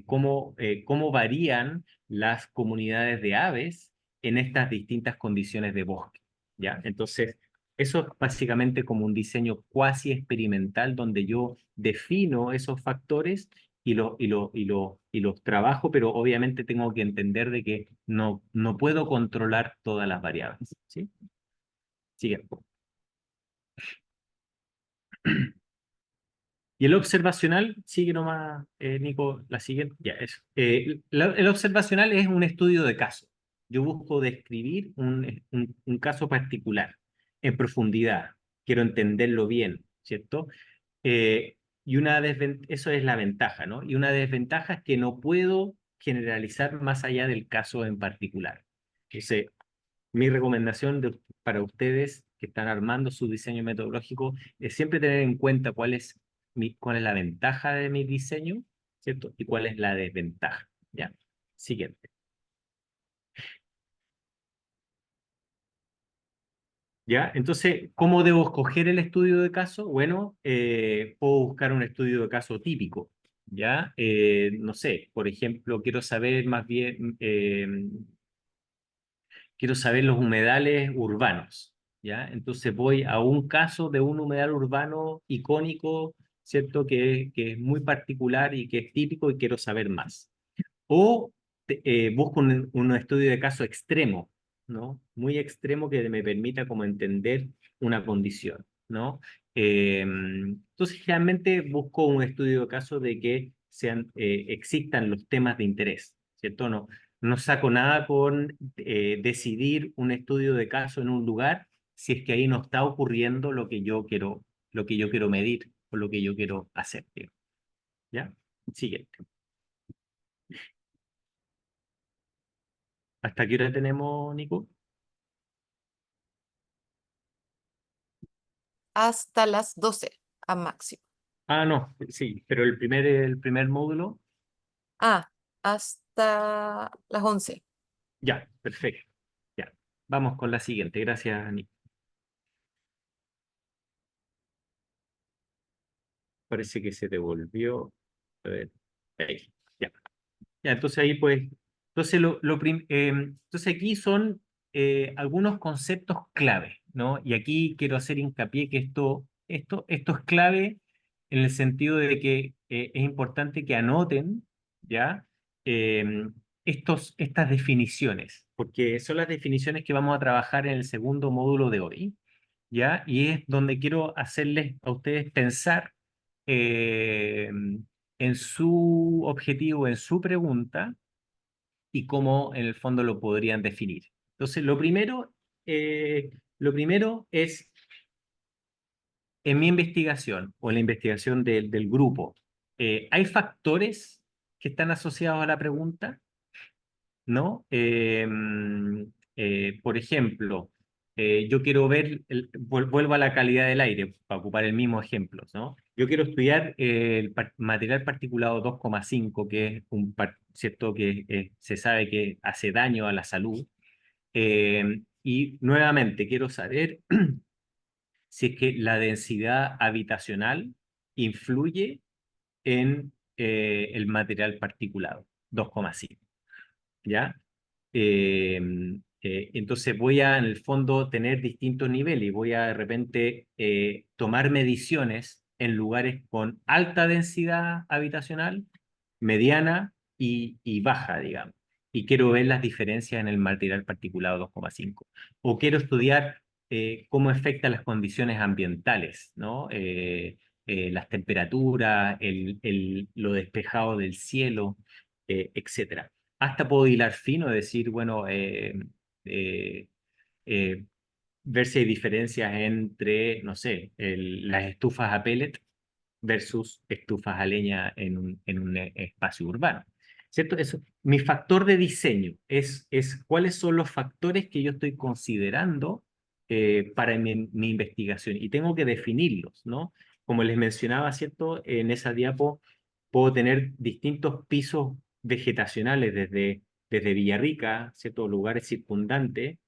cómo varían las comunidades de aves en estas distintas condiciones de bosque, ¿ya? Entonces, eso es básicamente como un diseño cuasi experimental donde yo defino esos factores y los trabajo, pero obviamente tengo que entender de que no puedo controlar todas las variables, ¿sí? Sigue. Y el observacional, sigue nomás, Nico, la siguiente, ya eso. El observacional es un estudio de caso. Yo busco describir un caso particular en profundidad. Quiero entenderlo bien, ¿cierto? Eso es la ventaja, ¿no? Y una desventaja es que no puedo generalizar más allá del caso en particular. Entonces, mi recomendación para ustedes que están armando su diseño metodológico es siempre tener en cuenta cuál es la ventaja de mi diseño, ¿cierto? Y cuál es la desventaja, ¿ya? Siguiente. ¿Ya? Entonces, ¿cómo debo escoger el estudio de caso? Bueno, puedo buscar un estudio de caso típico, ¿ya? No sé, por ejemplo, quiero saber más bien, quiero saber los humedales urbanos, ¿ya? Entonces voy a un caso de un humedal urbano icónico, ¿cierto? Que es muy particular y que es típico y quiero saber más. O busco un estudio de caso extremo, ¿no? Muy extremo que me permita como entender una condición, ¿no? Entonces, realmente busco un estudio de caso de que existan los temas de interés, ¿cierto? No saco nada con decidir un estudio de caso en un lugar si es que ahí no está ocurriendo lo que yo quiero medir o lo que yo quiero hacer, digamos. ¿Ya? Siguiente. ¿Hasta qué hora tenemos, Nico? Hasta las 12 a máximo. Ah, no, sí, pero el primer módulo, Ah, hasta las 11. ya, perfecto. Ya, vamos con la siguiente. Gracias, Nico. Parece que se devolvió. A ver, ahí, ya. Ya, entonces ahí pues, entonces aquí son algunos conceptos clave, ¿no? Y aquí quiero hacer hincapié que esto es clave en el sentido de que es importante que anoten, ¿ya? Eh, estas definiciones, porque son las definiciones que vamos a trabajar en el segundo módulo de hoy, ¿ya? Y es donde quiero hacerles a ustedes pensar eh, en su objetivo, en su pregunta y cómo en el fondo lo podrían definir. Entonces, lo primero es en mi investigación o en la investigación del grupo, ¿hay factores que están asociados a la pregunta? ¿No? Por ejemplo, yo quiero ver, vuelvo a la calidad del aire, para ocupar el mismo ejemplo, ¿no? Yo quiero estudiar el material particulado 2,5, que es ¿cierto? Que se sabe que hace daño a la salud. Y nuevamente, quiero saber si es que la densidad habitacional influye en el material particulado 2,5. ¿Ya? Eh, entonces voy a, en el fondo, tener distintos niveles y voy a de repente tomar mediciones en lugares con alta densidad habitacional, mediana y baja, digamos. Y quiero ver las diferencias en el material particulado 2,5. O quiero estudiar cómo afectan las condiciones ambientales, ¿no? Las temperaturas, lo despejado del cielo, etcétera. Hasta puedo hilar fino, decir, bueno, eh, eh, ver si hay diferencias entre, no sé, las estufas a pellet versus estufas a leña en un espacio urbano. ¿Cierto? Eso, mi factor de diseño es cuáles son los factores que yo estoy considerando para mi investigación y tengo que definirlos, ¿no? Como les mencionaba, ¿cierto? En esa diapo puedo tener distintos pisos vegetacionales desde Villarrica, ¿cierto? Lugares circundantes,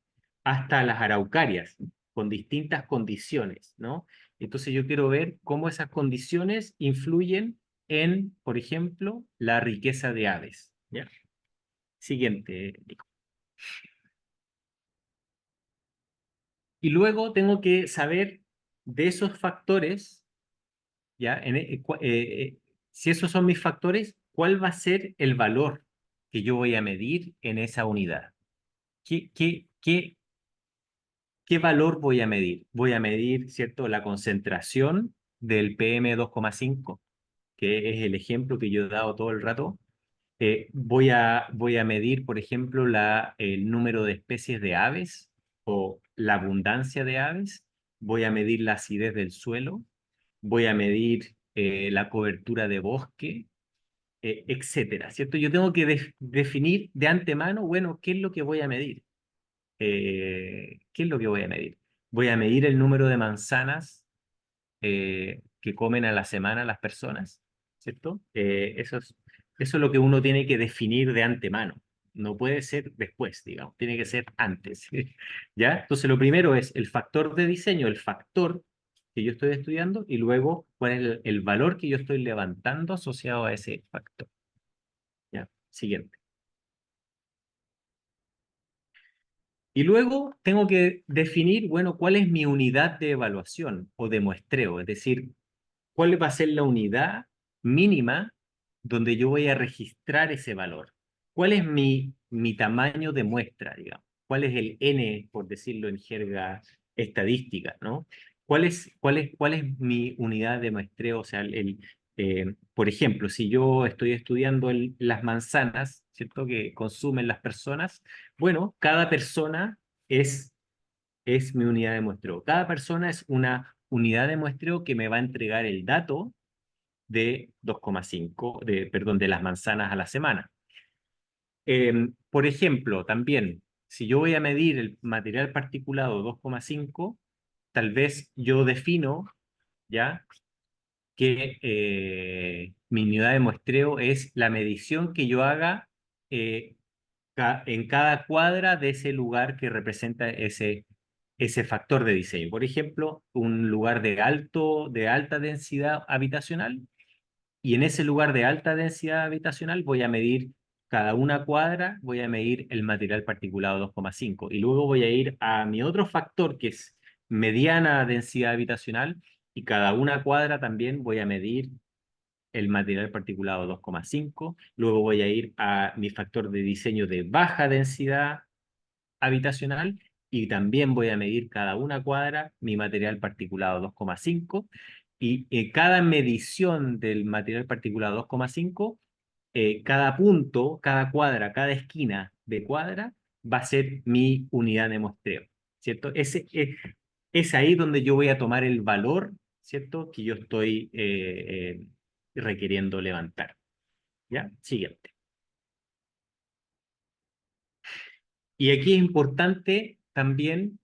hasta las Araucarias, con distintas condiciones, ¿no? Entonces yo quiero ver cómo esas condiciones influyen en, por ejemplo, la riqueza de aves. ¿Ya? Siguiente, Nico. Y luego tengo que saber de esos factores, ¿ya? Si esos son mis factores, ¿cuál va a ser el valor que yo voy a medir en esa unidad? ¿Qué valor voy a medir? Voy a medir, ¿cierto?, la concentración del PM2,5, que es el ejemplo que yo he dado todo el rato. Voy a medir, por ejemplo, el número de especies de aves o la abundancia de aves. Voy a medir la acidez del suelo. Voy a medir la cobertura de bosque, etcétera, ¿cierto? Yo tengo que definir de antemano, bueno, ¿qué es lo que voy a medir? ¿Qué es lo que voy a medir? Voy a medir el número de manzanas que comen a la semana las personas, ¿cierto? Eso es lo que uno tiene que definir de antemano. No puede ser después, digamos, tiene que ser antes. ¿Ya? Entonces, lo primero es el factor de diseño, el factor que yo estoy estudiando, y luego cuál es el valor que yo estoy levantando asociado a ese factor. ¿Ya? Siguiente. Y luego tengo que definir, bueno, cuál es mi unidad de evaluación o de muestreo, es decir, cuál va a ser la unidad mínima donde yo voy a registrar ese valor. ¿Cuál es mi tamaño de muestra, digamos? ¿Cuál es el N, por decirlo en jerga estadística, ¿no? ¿Cuál es mi unidad de muestreo? O sea, por ejemplo, si yo estoy estudiando las manzanas, ¿cierto? Que consumen las personas, bueno, cada persona es mi unidad de muestreo. Cada persona es una unidad de muestreo que me va a entregar el dato de 2,5, perdón, de las manzanas a la semana. Por ejemplo, también, si yo voy a medir el material particulado 2,5, tal vez yo defino, ¿ya? Que mi unidad de muestreo es la medición que yo haga eh, en cada cuadra de ese lugar que representa ese factor de diseño. Por ejemplo, un lugar de alta densidad habitacional, y en ese lugar de alta densidad habitacional voy a medir cada una cuadra, voy a medir el material particulado 2,5. Y luego voy a ir a mi otro factor que es mediana densidad habitacional, y cada una cuadra también voy a medir el material particulado 2,5. Luego voy a ir a mi factor de diseño de baja densidad habitacional, y también voy a medir cada una cuadra mi material particulado 2,5. Y cada medición del material particulado 2,5, cada punto, cada cuadra, cada esquina de cuadra va a ser mi unidad de muestreo, ¿cierto? Es ahí donde yo voy a tomar el valor, ¿cierto? Que yo estoy requiriendo levantar. ¿Ya? Siguiente. Y aquí es importante también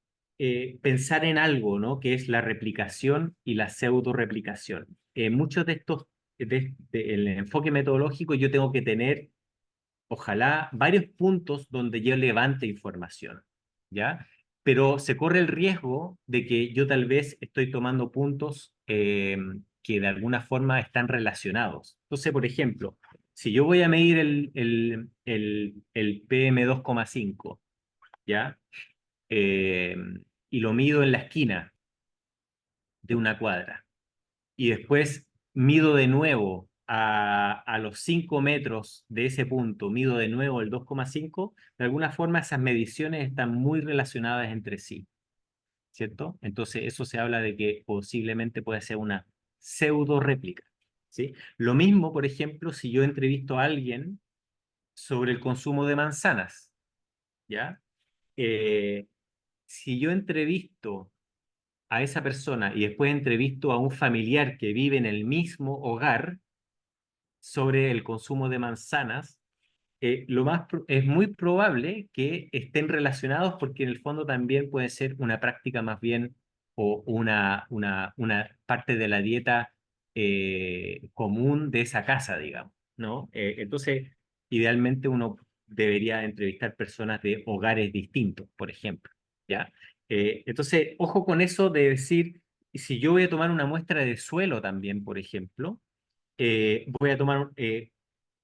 pensar en algo, ¿no? Que es la replicación y la pseudo replicación. Muchos de estos, el enfoque metodológico, yo tengo que tener, ojalá, varios puntos donde yo levante información, ¿ya? Pero se corre el riesgo de que yo tal vez estoy tomando puntos que de alguna forma están relacionados. Entonces, por ejemplo, si yo voy a medir el PM2,5, ¿ya? Eh, y lo mido en la esquina de una cuadra, y después mido de nuevo a los 5 metros de ese punto, mido de nuevo el 2,5, de alguna forma esas mediciones están muy relacionadas entre sí, ¿cierto? Entonces eso se habla de que posiblemente puede ser una pseudo réplica, ¿sí? Lo mismo, por ejemplo, si yo entrevisto a alguien sobre el consumo de manzanas, ¿ya? Eh, si yo entrevisto a esa persona y después entrevisto a un familiar que vive en el mismo hogar sobre el consumo de manzanas, es muy probable que estén relacionados, porque en el fondo también puede ser una práctica más bien, o una parte de la dieta común de esa casa, digamos, ¿no? Entonces, idealmente uno debería entrevistar personas de hogares distintos, por ejemplo, ¿ya? Entonces, ojo con eso de decir, si yo voy a tomar una muestra de suelo también, por ejemplo, voy a tomar, ¿qué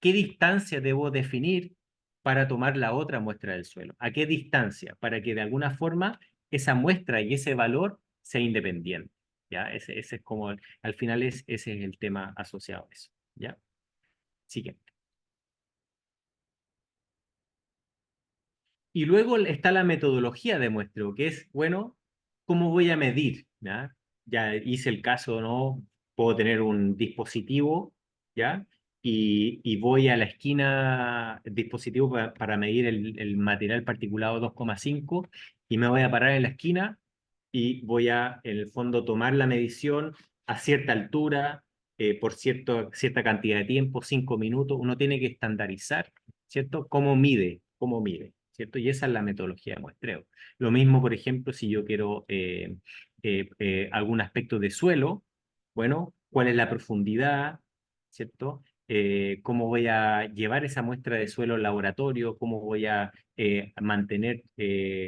distancia debo definir para tomar la otra muestra del suelo? ¿A qué distancia? Para que de alguna forma esa muestra y ese valor sea independiente, ¿ya? Ese es como, al final ese es el tema asociado a eso, ¿ya? Siguiente. Y luego está la metodología de muestreo, que es, bueno, ¿cómo voy a medir? ¿Ya? Ya hice el caso, ¿no? Puedo tener un dispositivo, ¿ya? Y voy a la esquina, el dispositivo para medir el material particulado 2,5, y me voy a parar en la esquina y voy a, en el fondo, tomar la medición a cierta altura, por cierta cantidad de tiempo, 5 minutos. Uno tiene que estandarizar, ¿cierto? Cómo mide, ¿cierto? Y esa es la metodología de muestreo. Lo mismo, por ejemplo, si yo quiero algún aspecto de suelo, bueno, ¿cuál es la profundidad? ¿Cierto? ¿Cómo voy a llevar esa muestra de suelo al laboratorio? ¿Cómo voy a mantener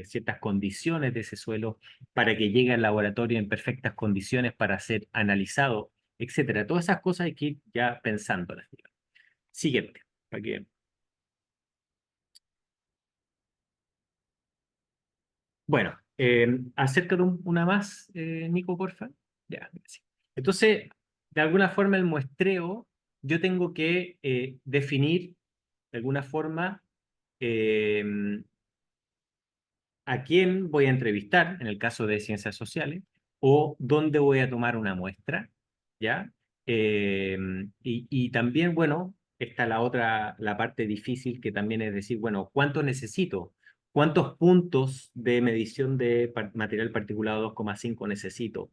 ciertas condiciones de ese suelo para que llegue al laboratorio en perfectas condiciones para ser analizado, etcétera? Todas esas cosas hay que ir ya pensándolas, digamos. Siguiente, para que... Bueno, acércate una más, Nico, porfa. Ya, gracias. Entonces, de alguna forma el muestreo, yo tengo que definir de alguna forma eh, a quién voy a entrevistar, en el caso de ciencias sociales, o dónde voy a tomar una muestra, ¿ya? Y también, bueno, está la parte difícil, que también es decir, bueno, ¿cuánto necesito? ¿Cuántos puntos de medición de material particulado 2,5 necesito?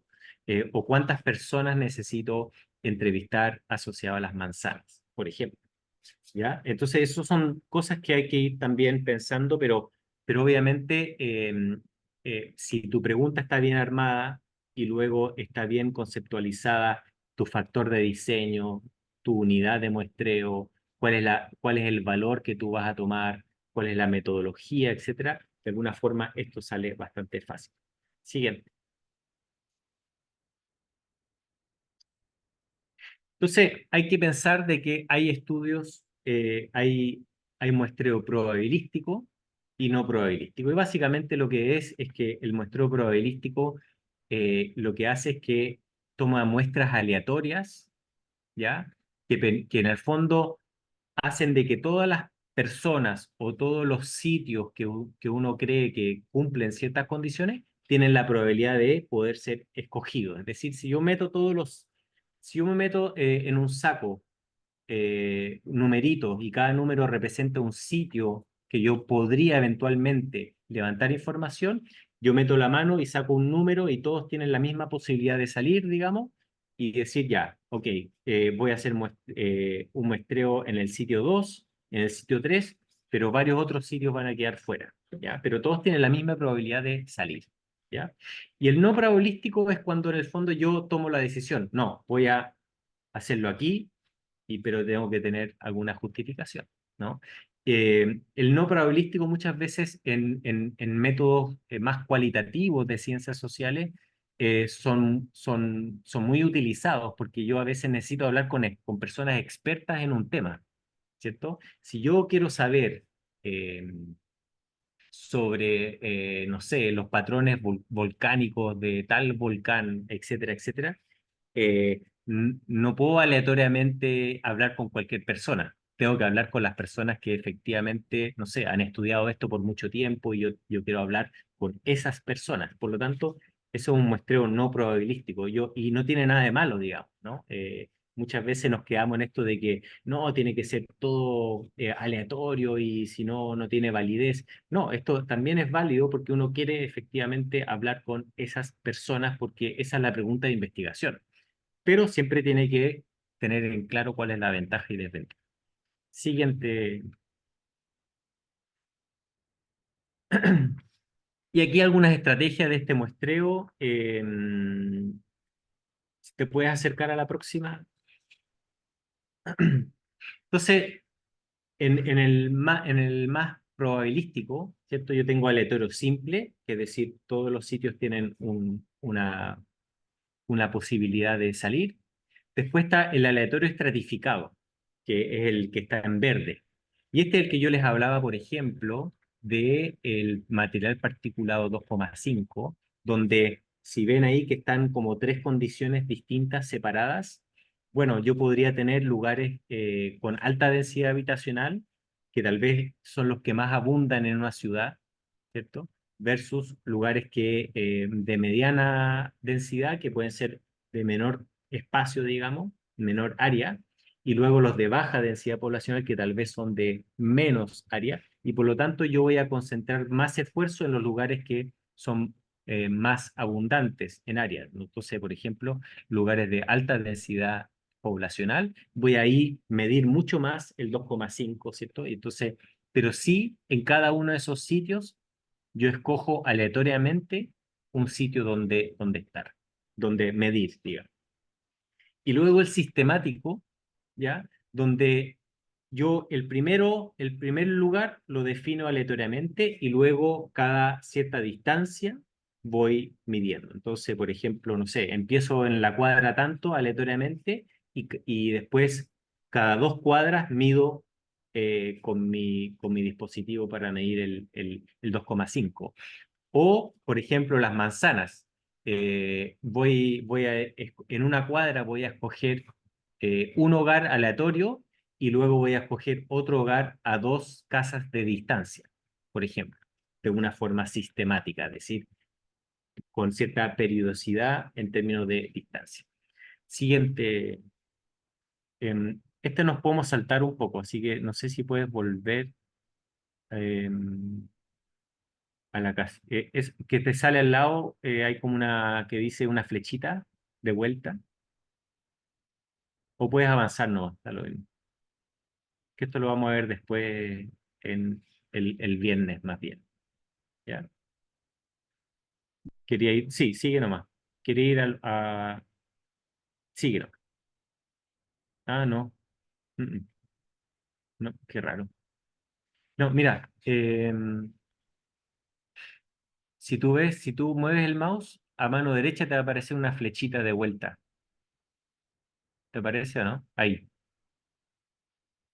¿O cuántas personas necesito entrevistar asociado a las manzanas, por ejemplo. ¿Ya? Entonces, eso son cosas que hay que ir también pensando, pero obviamente, si tu pregunta está bien armada y luego está bien conceptualizada tu factor de diseño, tu unidad de muestreo, cuál es el valor que tú vas a tomar, cuál es la metodología, etcétera, de alguna forma esto sale bastante fácil. Siguiente. Entonces, hay que pensar de que hay estudios, hay muestreo probabilístico y no probabilístico. Y básicamente lo que es que el muestreo probabilístico lo que hace es que toma muestras aleatorias, ¿ya? Que en el fondo hacen de que todas las personas o todos los sitios que uno cree que cumplen ciertas condiciones tienen la probabilidad de poder ser escogidos. Es decir, si yo me meto en un saco numeritos y cada número representa un sitio que yo podría eventualmente levantar información, yo meto la mano y saco un número y todos tienen la misma posibilidad de salir, digamos, y decir ya, ok, voy a hacer un muestreo en el sitio 2 en el sitio 3 pero varios otros sitios van a quedar fuera, ¿ya? Pero todos tienen la misma probabilidad de salir, ¿ya? Y el no probabilístico es cuando en el fondo yo tomo la decisión, no, voy a hacerlo aquí pero tengo que tener alguna justificación, ¿no? El no probabilístico muchas veces en métodos más cualitativos de ciencias sociales son muy utilizados porque yo a veces necesito hablar con personas expertas en un tema, ¿cierto? Si yo quiero saber eh, sobre, no sé, los patrones volcánicos de tal volcán, etcétera, etcétera, no puedo aleatoriamente hablar con cualquier persona. Tengo que hablar con las personas que efectivamente, no sé, han estudiado esto por mucho tiempo y yo quiero hablar con esas personas. Por lo tanto, eso es un muestreo no probabilístico y no tiene nada de malo, digamos, ¿no? Muchas veces nos quedamos en esto de que no, tiene que ser todo aleatorio y si no, no tiene validez. No, esto también es válido porque uno quiere efectivamente hablar con esas personas porque esa es la pregunta de investigación, pero siempre tiene que tener en claro cuál es la ventaja y desventaja. Siguiente. Y aquí algunas estrategias de este muestreo. Si te puedes acercar a la próxima. Entonces, en el más probabilístico, ¿cierto? Yo tengo aleatorio simple, que es decir, todos los sitios tienen una posibilidad de salir. Después está el aleatorio estratificado, que es el que está en verde. Y este es el que yo les hablaba, por ejemplo, de el material particulado 2,5, donde si ven ahí que están como tres condiciones distintas separadas, bueno, yo podría tener lugares con alta densidad habitacional, que tal vez son los que más abundan en una ciudad, ¿cierto? Versus lugares de mediana densidad, que pueden ser de menor espacio, digamos, menor área, y luego los de baja densidad poblacional que tal vez son de menos área, y por lo tanto yo voy a concentrar más esfuerzo en los lugares que son más abundantes en área. Entonces, por ejemplo, lugares de alta densidad poblacional, voy a ahí medir mucho más el 2,5, ¿cierto? Entonces, pero sí, en cada uno de esos sitios, yo escojo aleatoriamente un sitio donde estar, donde medir, digamos. Y luego el sistemático, ¿ya? Donde yo el primer lugar lo defino aleatoriamente y luego cada cierta distancia voy midiendo. Entonces, por ejemplo, no sé, empiezo en la cuadra tanto aleatoriamente y después cada 2 cuadras mido con mi dispositivo para medir el 2,5. O, por ejemplo, las manzanas. En una cuadra voy a escoger un hogar aleatorio y luego voy a escoger otro hogar a 2 casas de distancia, por ejemplo, de una forma sistemática, es decir, con cierta periodicidad en términos de distancia. Siguiente. Este nos podemos saltar un poco, así que no sé si puedes volver. em, a la casa. Es que te sale al lado, hay como una que dice una flechita de vuelta. O puedes avanzar, no, está lo mismo. Que esto lo vamos a ver después en el viernes más bien. ¿Ya? Quería ir, sí, sigue nomás. Quería ir sigue nomás. Ah, no. Mm, mm. No, qué raro. No, mira, si tú mueves el mouse, a mano derecha te va a aparecer una flechita de vuelta. ¿Te parece o no? Ahí.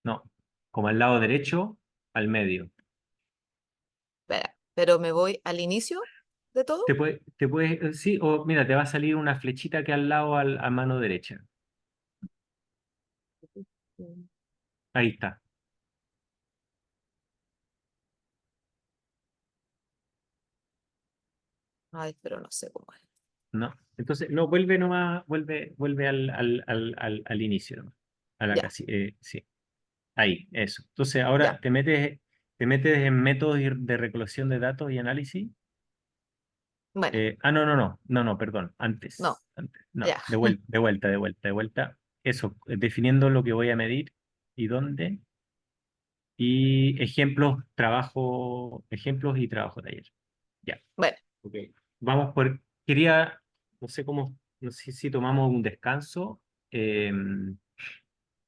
No. Como al lado derecho, al medio. Espera, pero me voy al inicio de todo. Sí, o mira, te va a salir una flechita que al lado a mano derecha. Mm. Ahí está. Ay, pero no sé cómo es. ¿No? Entonces, no, vuelve nomás, vuelve al inicio nomás. A la Ya, casi, sí. Ahí, eso. Entonces, ya. ahora te metes en métodos de recolección de datos y análisis. Bueno, No, perdón, no, no, ya. de vuelta. Eso, definiendo lo que voy a medir y dónde, y ejemplos y trabajo taller. Ya, Bueno, ok. Quería, no sé si tomamos un descanso, eh,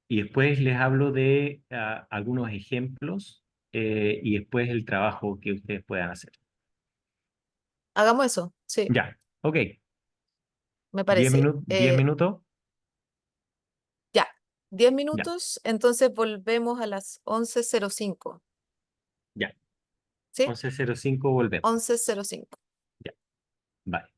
y después les hablo de algunos ejemplos, y después el trabajo que ustedes puedan hacer. hagamos eso. Sí, Ya, ok. me 10 parece. minutos, 10 minutos. Ya, diez Ya, minutos, entonces volvemos a las 11:05. ya. ¿Sí? 11:05 volvemos. 11:05. Ya, bye.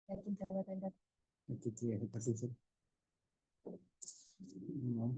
Aquí tienes el paciencia. No.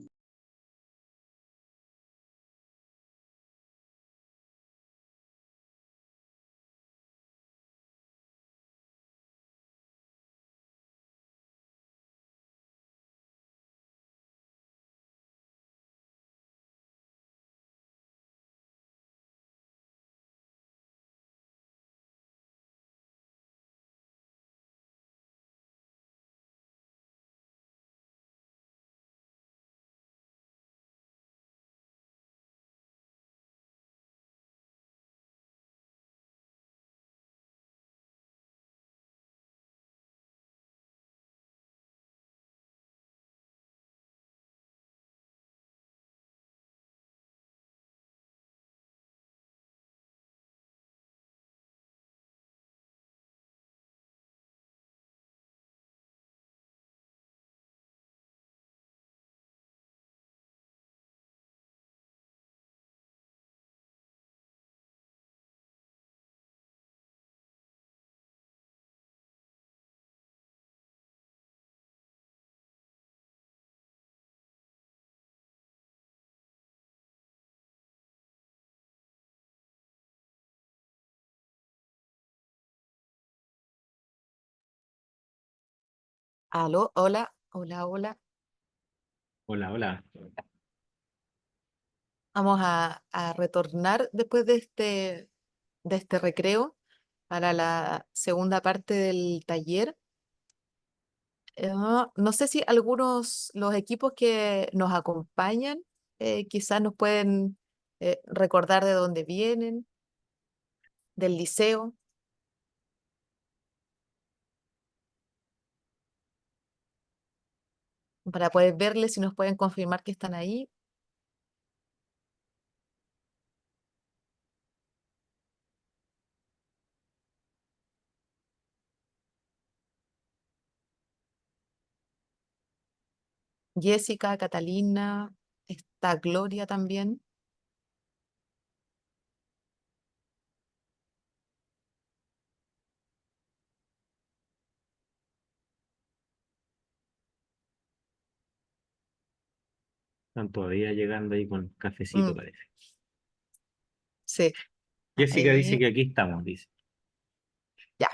Aló, hola, hola, hola. Hola, hola. Vamos a retornar después de este recreo para la segunda parte del taller. No sé si algunos, los equipos que nos acompañan, quizás nos pueden recordar de dónde vienen, del liceo, para poder verles si nos pueden confirmar que están ahí. Jessica, Catalina, está Gloria también. Están todavía llegando ahí con cafecito, Mm, parece. sí, Jessica dice ahí, que aquí estamos, dice. ya,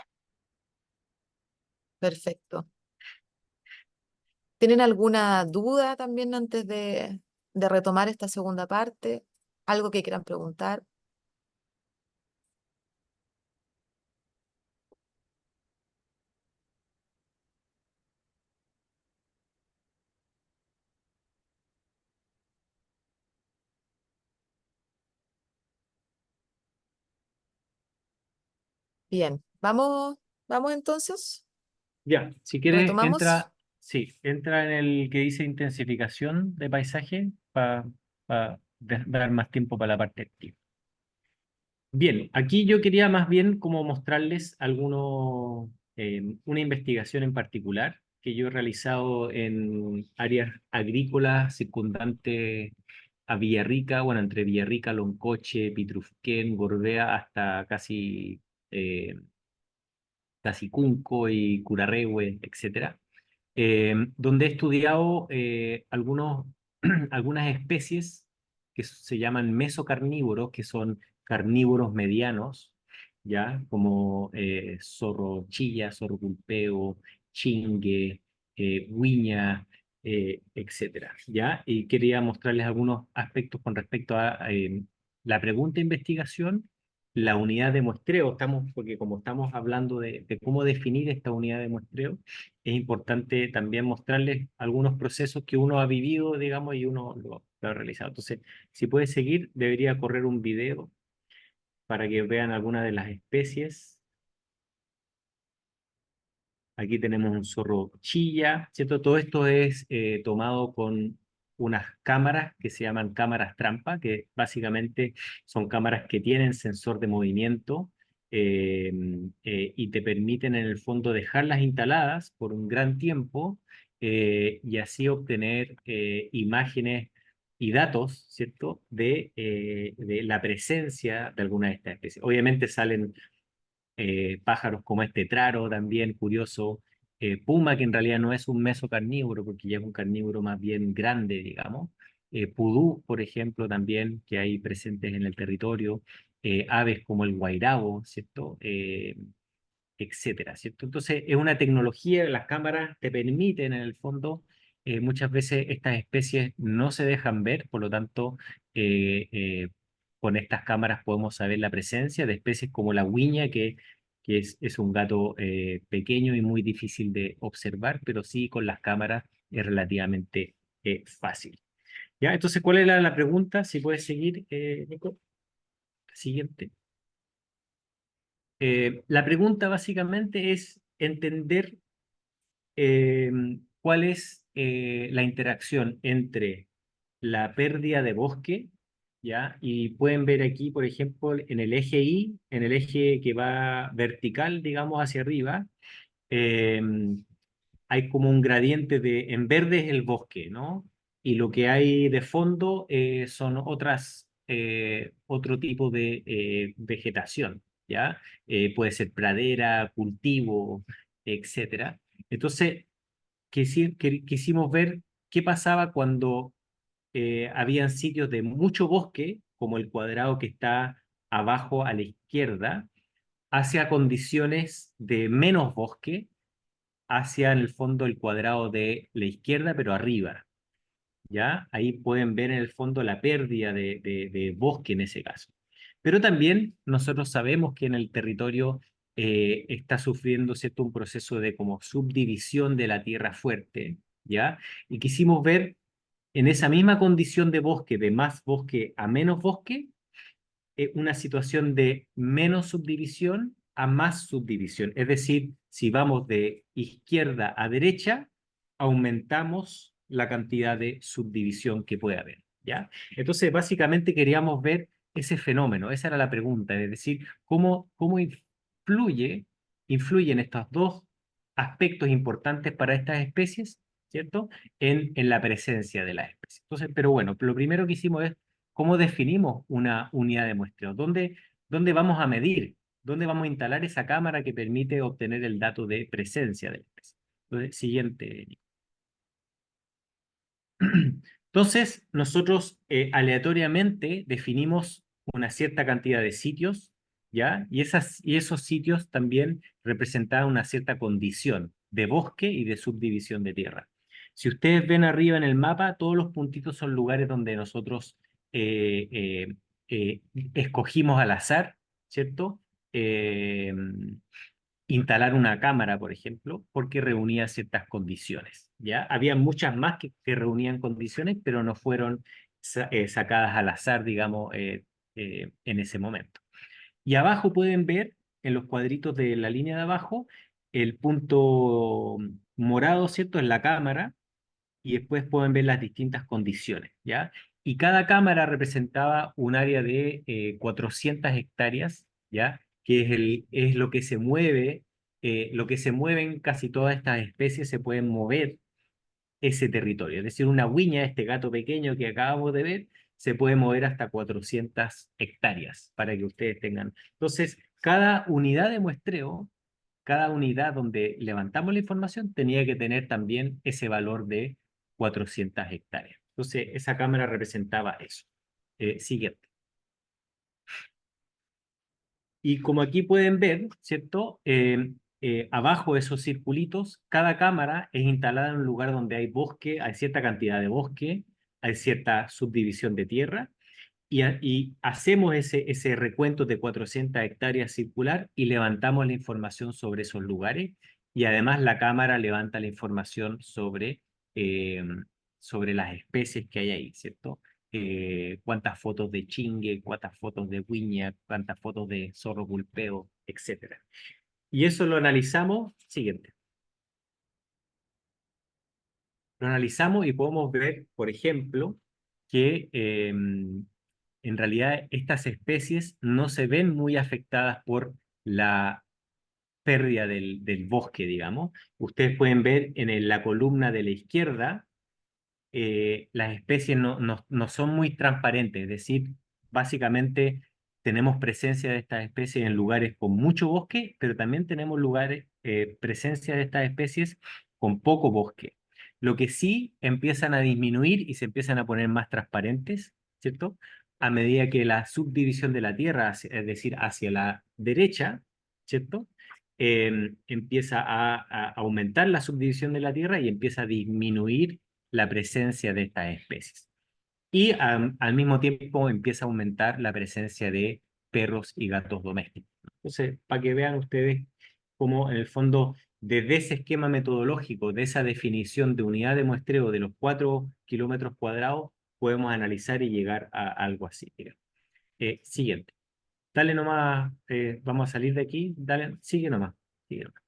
perfecto. ¿Tienen alguna duda también antes de retomar esta segunda parte? ¿Algo que quieran preguntar? Bien, vamos entonces. Ya, si quieres, ¿Retomamos? sí, entra en el que dice intensificación de paisaje para dar más tiempo para la parte activa. Bien, aquí yo quería más bien como mostrarles una investigación en particular que yo he realizado en áreas agrícolas circundantes a Villarrica, bueno, entre Villarrica, Loncoche, Pitrufquén, Gorbea, hasta eh, casi Cunco y Curarrehue, etcétera, donde he estudiado algunas especies que se llaman mesocarnívoros, que son carnívoros medianos, ¿ya? Como zorro chilla, zorro pulpeo, chingue, huiña, etcétera, ¿ya? Y quería mostrarles algunos aspectos con respecto a la pregunta de investigación, la unidad de muestreo, porque como estamos hablando de cómo definir esta unidad de muestreo, es importante también mostrarles algunos procesos que uno ha vivido, digamos, y uno lo ha realizado. Entonces, si puede seguir, debería correr un video para que vean algunas de las especies. Aquí tenemos un zorro chilla, ¿cierto? Todo esto es tomado con unas cámaras que se llaman cámaras trampa, que básicamente son cámaras que tienen sensor de movimiento eh, y te permiten en el fondo dejarlas instaladas por un gran tiempo y así obtener imágenes y datos, ¿cierto? De la presencia de alguna de estas especies. Obviamente salen pájaros como este traro también, curioso, puma, que en realidad no es un mesocarnívoro, porque ya es un carnívoro más bien grande, digamos, pudú, por ejemplo, también, que hay presentes en el territorio, aves como el guairabo, ¿cierto? Etcétera, ¿cierto? Entonces, es una tecnología, las cámaras te permiten, en el fondo, muchas veces estas especies no se dejan ver, por lo tanto, eh, eh, con estas cámaras podemos saber la presencia de especies como la huiña, que es un gato pequeño y muy difícil de observar, pero sí con las cámaras es relativamente fácil. ¿Ya? Entonces, ¿cuál era la pregunta? Si puedes seguir, Nico. Siguiente. La pregunta básicamente es entender eh, cuál es la interacción entre la pérdida de bosque, ¿ya? Y pueden ver aquí, por ejemplo, en el eje Y, en el eje que va vertical, digamos, hacia arriba, eh, hay como un gradiente de, en verde es el bosque, ¿no? Y lo que hay de fondo son otro tipo de vegetación, ¿ya? Puede ser pradera, cultivo, etcétera. Entonces, quisimos ver qué pasaba cuando habían sitios de mucho bosque, como el cuadrado que está abajo a la izquierda, hacia condiciones de menos bosque, hacia en el fondo el cuadrado de la izquierda, pero arriba, ¿ya? Ahí pueden ver en el fondo la pérdida de bosque en ese caso. Pero también nosotros sabemos que en el territorio está sufriendo, ¿cierto?, un proceso de como subdivisión de la tierra fuerte, ¿ya? Y quisimos ver en esa misma condición de bosque, de más bosque a menos bosque, una situación de menos subdivisión a más subdivisión. Es decir, si vamos de izquierda a derecha, aumentamos la cantidad de subdivisión que puede haber, ¿ya? Entonces, básicamente queríamos ver ese fenómeno, esa era la pregunta, es decir, cómo influyen estos dos aspectos importantes para estas especies, ¿cierto? En la presencia de las especies. Entonces, pero bueno, lo primero que hicimos es cómo definimos una unidad de muestreo, dónde vamos a medir, dónde vamos a instalar esa cámara que permite obtener el dato de presencia de la especie. Entonces, siguiente. Entonces, nosotros aleatoriamente definimos una cierta cantidad de sitios, ¿ya? Y esos sitios también representaban una cierta condición de bosque y de subdivisión de tierra. Si ustedes ven arriba en el mapa, todos los puntitos son lugares donde nosotros eh, eh, eh, escogimos al azar, ¿cierto? Eh, Instalar una cámara, por ejemplo, porque reunía ciertas condiciones, ¿ya? Había muchas más que reunían condiciones, pero no fueron sacadas al azar, digamos, en ese momento. Y abajo pueden ver, en los cuadritos de la línea de abajo, el punto morado, ¿cierto? Es la cámara, y después pueden ver las distintas condiciones, ¿ya? Y cada cámara representaba un área de 400 hectáreas, ¿ya? Que es lo que se mueve, lo que se mueven casi todas estas especies se pueden mover ese territorio. Es decir, una huiña, este gato pequeño que acabamos de ver, se puede mover hasta 400 hectáreas, para que ustedes tengan. Entonces, cada unidad de muestreo, cada unidad donde levantamos la información tenía que tener también ese valor de 400 hectáreas. Entonces, esa cámara representaba eso. Siguiente. Y como aquí pueden ver, ¿cierto? Abajo de esos circulitos, cada cámara es instalada en un lugar donde hay bosque, hay cierta cantidad de bosque, hay cierta subdivisión de tierra, y hacemos ese recuento de 400 hectáreas circular y levantamos la información sobre esos lugares, y además la cámara levanta la información eh, sobre las especies que hay ahí, ¿cierto? Cuántas fotos de chingue, cuántas fotos de huiña, cuántas fotos de zorro pulpeo, etcétera. Y eso lo analizamos, siguiente. Lo analizamos y podemos ver, por ejemplo, que en realidad estas especies no se ven muy afectadas por la pérdida del bosque, digamos. Ustedes pueden ver en la columna de la izquierda, las especies no son muy transparentes, es decir, básicamente tenemos presencia de estas especies en lugares con mucho bosque, pero también tenemos lugares, presencia de estas especies con poco bosque. Lo que sí empiezan a disminuir y se empiezan a poner más transparentes, ¿cierto? A medida que la subdivisión de la Tierra, es decir, hacia la derecha, ¿cierto? Empieza a aumentar la subdivisión de la Tierra y empieza a disminuir la presencia de estas especies. Y al mismo tiempo empieza a aumentar la presencia de perros y gatos domésticos. Entonces, para que vean ustedes cómo en el fondo, desde ese esquema metodológico, de esa definición de unidad de muestreo de los 4 kilómetros cuadrados, podemos analizar y llegar a algo así. Siguiente. Dale nomás, vamos a salir de aquí, dale, sigue nomás, sigue nomás.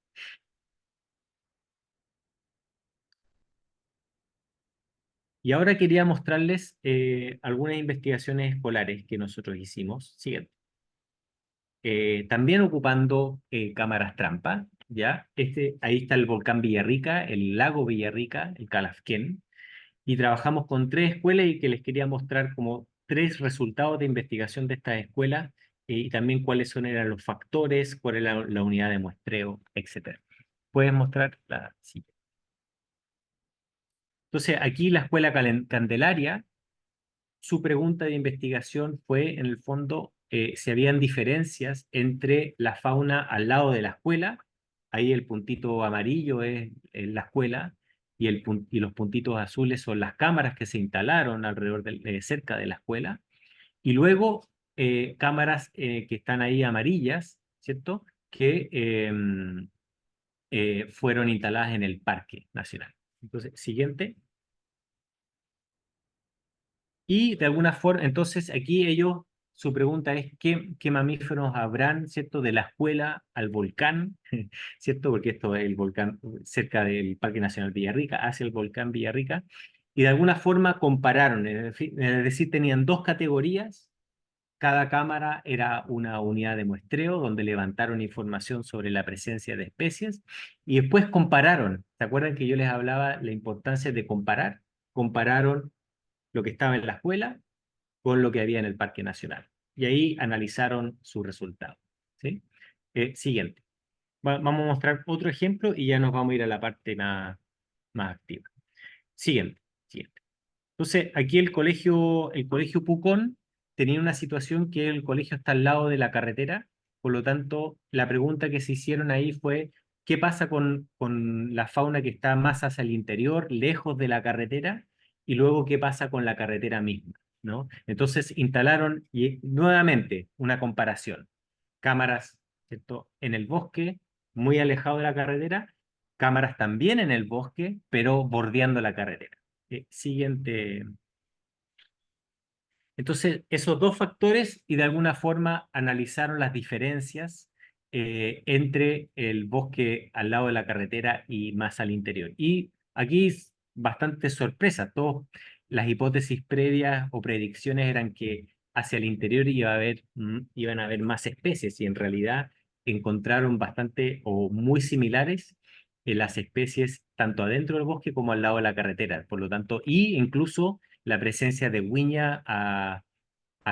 Y ahora quería mostrarles algunas investigaciones escolares que nosotros hicimos. Siguiente. También ocupando cámaras trampa, ¿ya? Ahí está el volcán Villarrica, el lago Villarrica, el Calafquén, y trabajamos con 3 escuelas y que les quería mostrar como 3 resultados de investigación de estas escuelas y también eran los factores, cuál era la unidad de muestreo, etcétera. ¿Puedes mostrar la siguiente? Entonces, aquí la escuela Candelaria, su pregunta de investigación fue, en el fondo, si habían diferencias entre la fauna al lado de la escuela, ahí el puntito amarillo es la escuela, y los puntitos azules son las cámaras que se instalaron alrededor cerca de la escuela, y luego cámaras que están ahí amarillas, ¿cierto? Que fueron instaladas en el Parque Nacional. Entonces, siguiente. Y de alguna forma, entonces aquí su pregunta es, ¿qué mamíferos habrán, ¿cierto? De la escuela al volcán, ¿cierto? Porque esto es el volcán cerca del Parque Nacional Villarrica, hacia el volcán Villarrica. Y de alguna forma compararon, es decir, tenían 2 categorías. Cada cámara era una unidad de muestreo donde levantaron información sobre la presencia de especies y después compararon. ¿Se acuerdan que yo les hablaba la importancia de comparar? Compararon lo que estaba en la escuela con lo que había en el Parque Nacional. Y ahí analizaron su resultado. ¿Sí? Siguiente. Vamos a mostrar otro ejemplo y ya nos vamos a ir a la parte más activa. Siguiente. Siguiente. Entonces, aquí el colegio Pucón tenía una situación que el colegio está al lado de la carretera, por lo tanto, la pregunta que se hicieron ahí fue, ¿qué pasa con la fauna que está más hacia el interior, lejos de la carretera? Y luego, ¿qué pasa con la carretera misma? ¿No? Entonces, instalaron nuevamente una comparación. Cámaras, ¿cierto? En el bosque, muy alejado de la carretera, cámaras también en el bosque, pero bordeando la carretera. Siguiente. Entonces, esos 2 factores y de alguna forma analizaron las diferencias entre el bosque al lado de la carretera y más al interior. Y aquí es bastante sorpresa. Todas las hipótesis previas o predicciones eran que hacia el interior iban a haber más especies y en realidad encontraron bastante o muy similares las especies tanto adentro del bosque como al lado de la carretera. Por lo tanto, y incluso la presencia de huiña a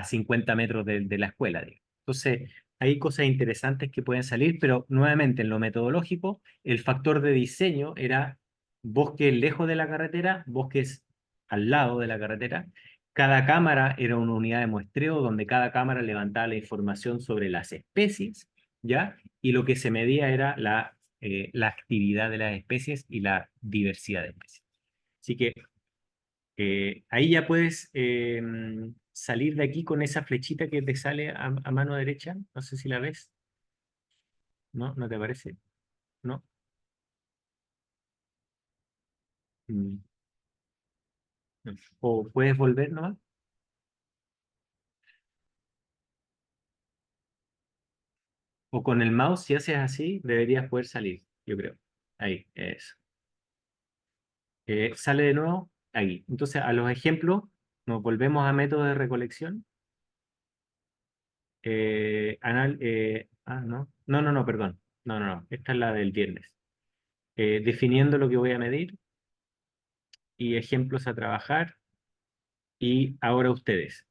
50 metros de la escuela, digamos. Entonces, hay cosas interesantes que pueden salir, pero nuevamente en lo metodológico, el factor de diseño era bosques lejos de la carretera, bosques al lado de la carretera. Cada cámara era una unidad de muestreo donde cada cámara levantaba la información sobre las especies, ¿ya? Y lo que se medía era la actividad de las especies y la diversidad de especies. Así que ahí ya puedes salir de aquí con esa flechita que te sale a mano derecha. No sé si la ves. ¿No? ¿No te parece? ¿No? Mm, no. O puedes volver nomás. O con el mouse, si haces así, deberías poder salir, yo creo. Ahí, eso. Sale de nuevo, ahí. Entonces, a los ejemplos, nos volvemos a método de recolección. No. No, no, no, perdón. No, no, no. Esta es la del viernes. Definiendo lo que voy a medir y ejemplos a trabajar. Y ahora ustedes.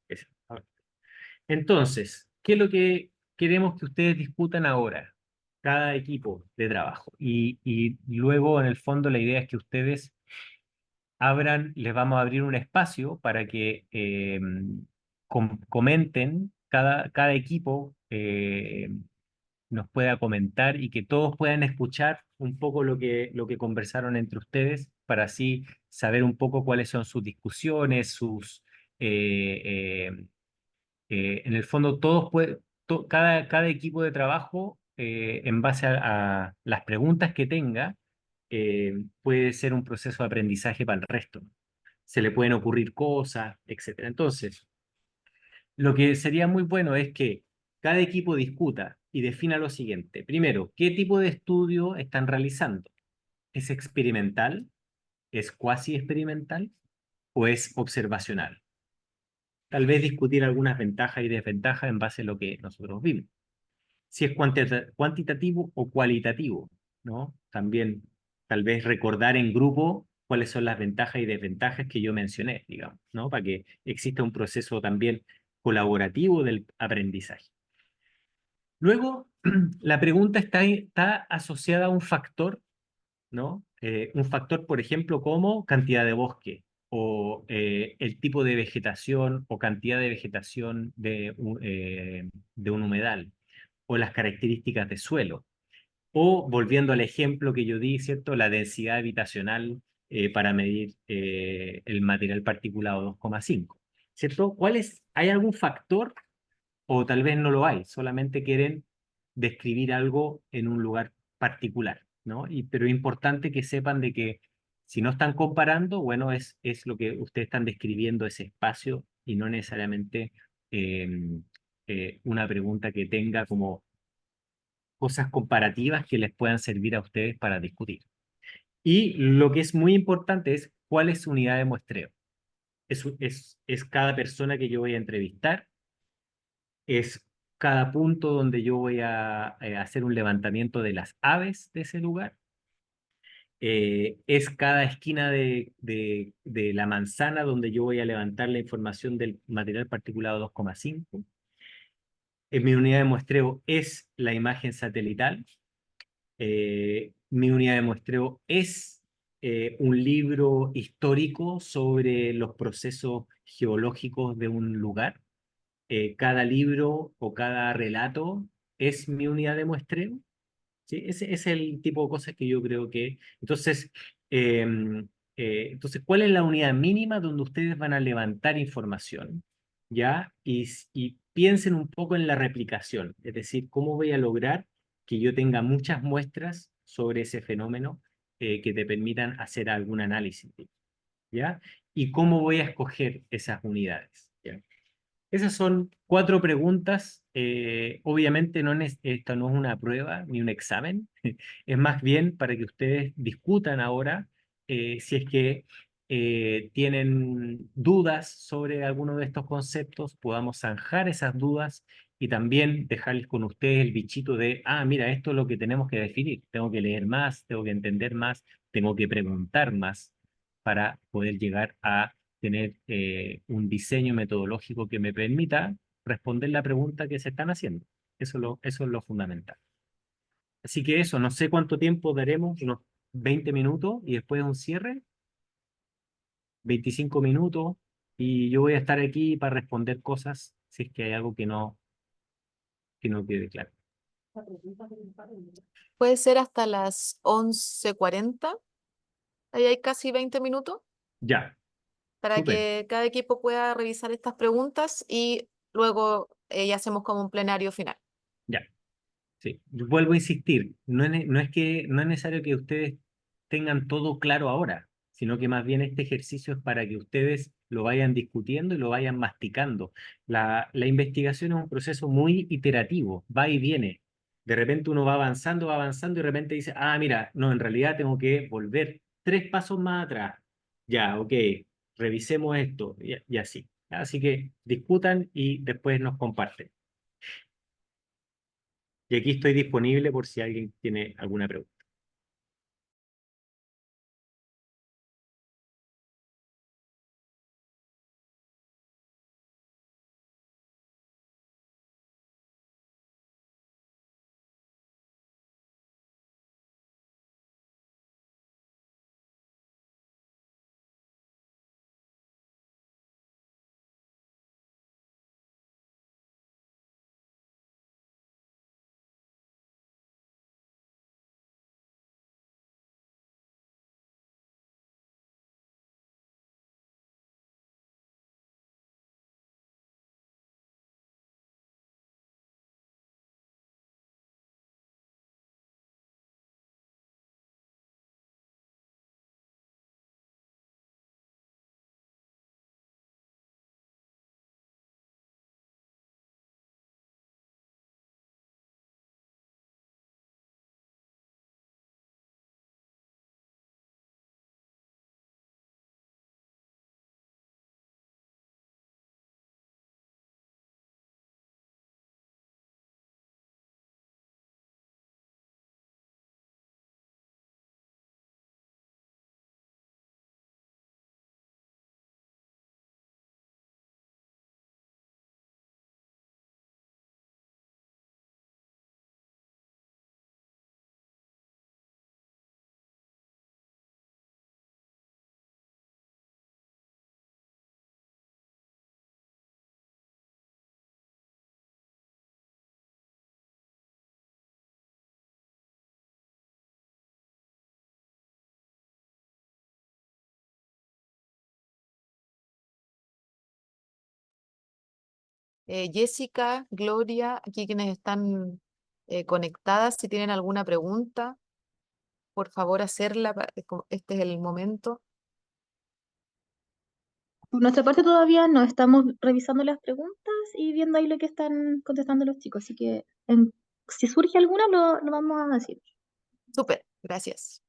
Entonces, ¿qué es lo que queremos que ustedes discutan ahora? Cada equipo de trabajo. Y luego, en el fondo, la idea es que ustedes les vamos a abrir un espacio para que comenten, cada equipo nos pueda comentar y que todos puedan escuchar un poco lo que conversaron entre ustedes para así saber un poco cuáles son sus discusiones, en el fondo cada equipo de trabajo, en base a las preguntas que tenga, puede ser un proceso de aprendizaje para el resto. Se le pueden ocurrir cosas, etcétera. Entonces, lo que sería muy bueno es que cada equipo discuta y defina lo siguiente. Primero, ¿qué tipo de estudio están realizando? ¿Es experimental? ¿Es cuasi experimental? ¿O es observacional? Tal vez discutir algunas ventajas y desventajas en base a lo que nosotros vimos. Si es cuantitativo o cualitativo, ¿no? También tal vez recordar en grupo cuáles son las ventajas y desventajas que yo mencioné, digamos, ¿no? Para que exista un proceso también colaborativo del aprendizaje. Luego, la pregunta está asociada a un factor, ¿no? Un factor, por ejemplo, como cantidad de bosque o el tipo de vegetación o cantidad de vegetación de un humedal o las características de suelo. O volviendo al ejemplo que yo di, ¿cierto? La densidad habitacional para medir el material particulado 2,5, ¿cierto? ¿Hay algún factor o tal vez no lo hay? Solamente quieren describir algo en un lugar particular, ¿no? Pero es importante que sepan de que si no están comparando, bueno, es lo que ustedes están describiendo ese espacio y no necesariamente eh, una pregunta que tenga como cosas comparativas que les puedan servir a ustedes para discutir. Y lo que es muy importante es cuál es su unidad de muestreo. Es cada persona que yo voy a entrevistar, es cada punto donde yo voy a hacer un levantamiento de las aves de ese lugar, es cada esquina de la manzana donde yo voy a levantar la información del material particulado 2,5. Mi unidad de muestreo es la imagen satelital. Mi unidad de muestreo es un libro histórico sobre los procesos geológicos de un lugar. Cada libro o cada relato es mi unidad de muestreo. ¿Sí? Ese es el tipo de cosas que yo creo que... Eh, entonces, ¿cuál es la unidad mínima donde ustedes van a levantar información? ¿Ya? Y piensen un poco en la replicación, es decir, cómo voy a lograr que yo tenga muchas muestras sobre ese fenómeno que te permitan hacer algún análisis, ¿ya? Y cómo voy a escoger esas unidades, ¿ya? Esas son 4 preguntas. Obviamente esta no es una prueba ni un examen. Es más bien para que ustedes discutan ahora si es que tienen dudas sobre alguno de estos conceptos, podamos zanjar esas dudas y también dejarles con ustedes el bichito de, mira, esto es lo que tenemos que definir. Tengo que leer más, tengo que entender más, tengo que preguntar más para poder llegar a tener un diseño metodológico que me permita responder la pregunta que se están haciendo. Eso es lo fundamental. Así que eso, no sé cuánto tiempo daremos, unos 20 minutos y después un cierre, 25 minutos, y yo voy a estar aquí para responder cosas si es que hay algo que no quede claro. Puede ser hasta las 11:40. Ahí hay casi 20 minutos Ya, para súper. que cada equipo pueda revisar estas preguntas y luego ya hacemos como un plenario final. Ya. Sí, yo vuelvo a insistir, no es necesario que ustedes tengan todo claro ahora, sino que más bien este ejercicio es para que ustedes lo vayan discutiendo y lo vayan masticando. La investigación es un proceso muy iterativo, va y viene. De repente uno va avanzando y de repente dice, mira, no, en realidad tengo que volver 3 pasos más atrás. Ya, ok, revisemos esto y así. Así que discutan y después nos comparten. Y aquí estoy disponible por si alguien tiene alguna pregunta. Jessica, Gloria, aquí quienes están conectadas, si tienen alguna pregunta, por favor hacerla, este es el momento. Por nuestra parte todavía no estamos revisando las preguntas y viendo ahí lo que están contestando los chicos, así que si surge alguna lo vamos a decir. Súper, gracias.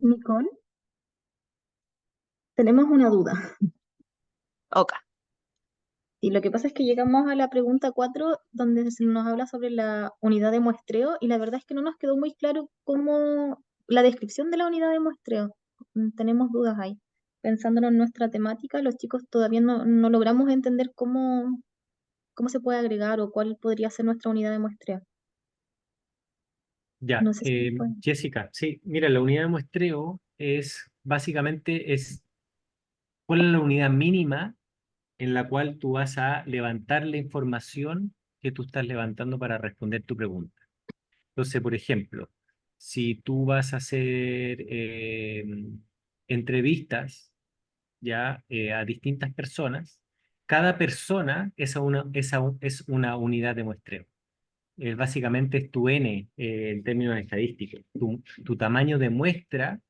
Nicole, tenemos una duda. Ok. Y lo que pasa es que llegamos a la pregunta 4, donde se nos habla sobre la unidad de muestreo, y la verdad es que no nos quedó muy claro cómo la descripción de la unidad de muestreo. Tenemos dudas ahí. Pensándolo en nuestra temática, los chicos todavía no logramos entender cómo se puede agregar o cuál podría ser nuestra unidad de muestreo. Ya, No sé si nos pueden. Jessica, sí, mira, la unidad de muestreo es básicamente cuál es la unidad mínima en la cual tú vas a levantar la información que tú estás levantando para responder tu pregunta. Entonces, por ejemplo, si tú vas a hacer entrevistas ya a distintas personas, cada persona es una unidad de muestreo. Básicamente es tu N en términos estadísticos. Tu tamaño de muestra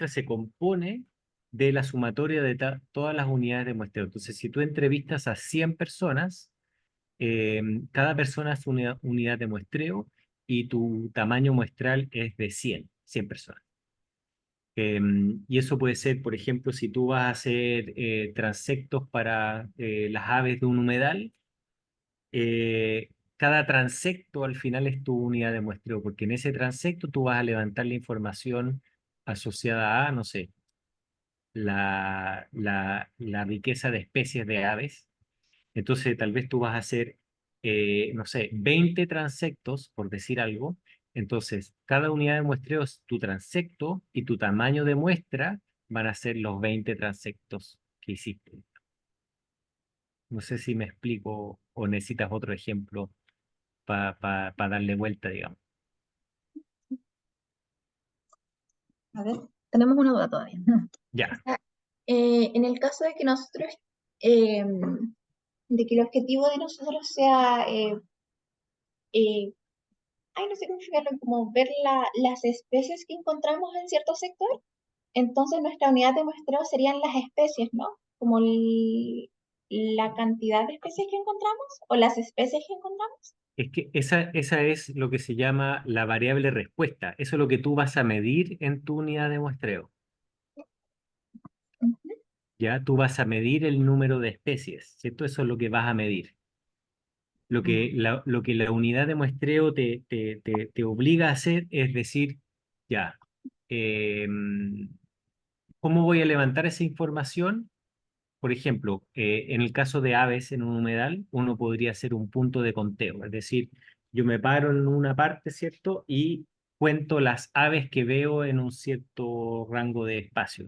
se compone de la sumatoria de todas las unidades de muestreo. Entonces, si tú entrevistas a 100 personas, cada persona es una unidad de muestreo y tu tamaño muestral es de 100 personas. Y eso puede ser, por ejemplo, si tú vas a hacer transectos para las aves de un humedal, cada transecto al final es tu unidad de muestreo, porque en ese transecto tú vas a levantar la información asociada a, no sé, la riqueza de especies de aves. Entonces, tal vez tú vas a hacer, no sé, 20 transectos, por decir algo. Entonces, cada unidad de muestreo es tu transecto y tu tamaño de muestra van a ser los 20 transectos que hiciste. No sé si me explico o necesitas otro ejemplo para darle vuelta, digamos. A ver, tenemos una duda todavía. O Ya, sea, en el caso de que nosotros, eh, de que el objetivo de nosotros sea, eh, ay, no sé cómo explicarlo, como ver las especies que encontramos en cierto sector, entonces nuestra unidad de muestreo serían las especies, ¿no? Como la cantidad de especies que encontramos o las especies que encontramos. es que esa es lo que se llama la variable respuesta. Eso es lo que tú vas a medir en tu unidad de muestreo. Ujú. Ya tú vas a medir el número de especies, ¿cierto? Eso es lo que vas a medir. Lo que la unidad de muestreo te obliga a hacer es decir, ya, eh, ¿cómo voy a levantar esa información? Por ejemplo, en el caso de aves en un humedal, uno podría hacer un punto de conteo, es decir, yo me paro en una parte, ¿cierto? Y cuento las aves que veo en un cierto rango de espacio.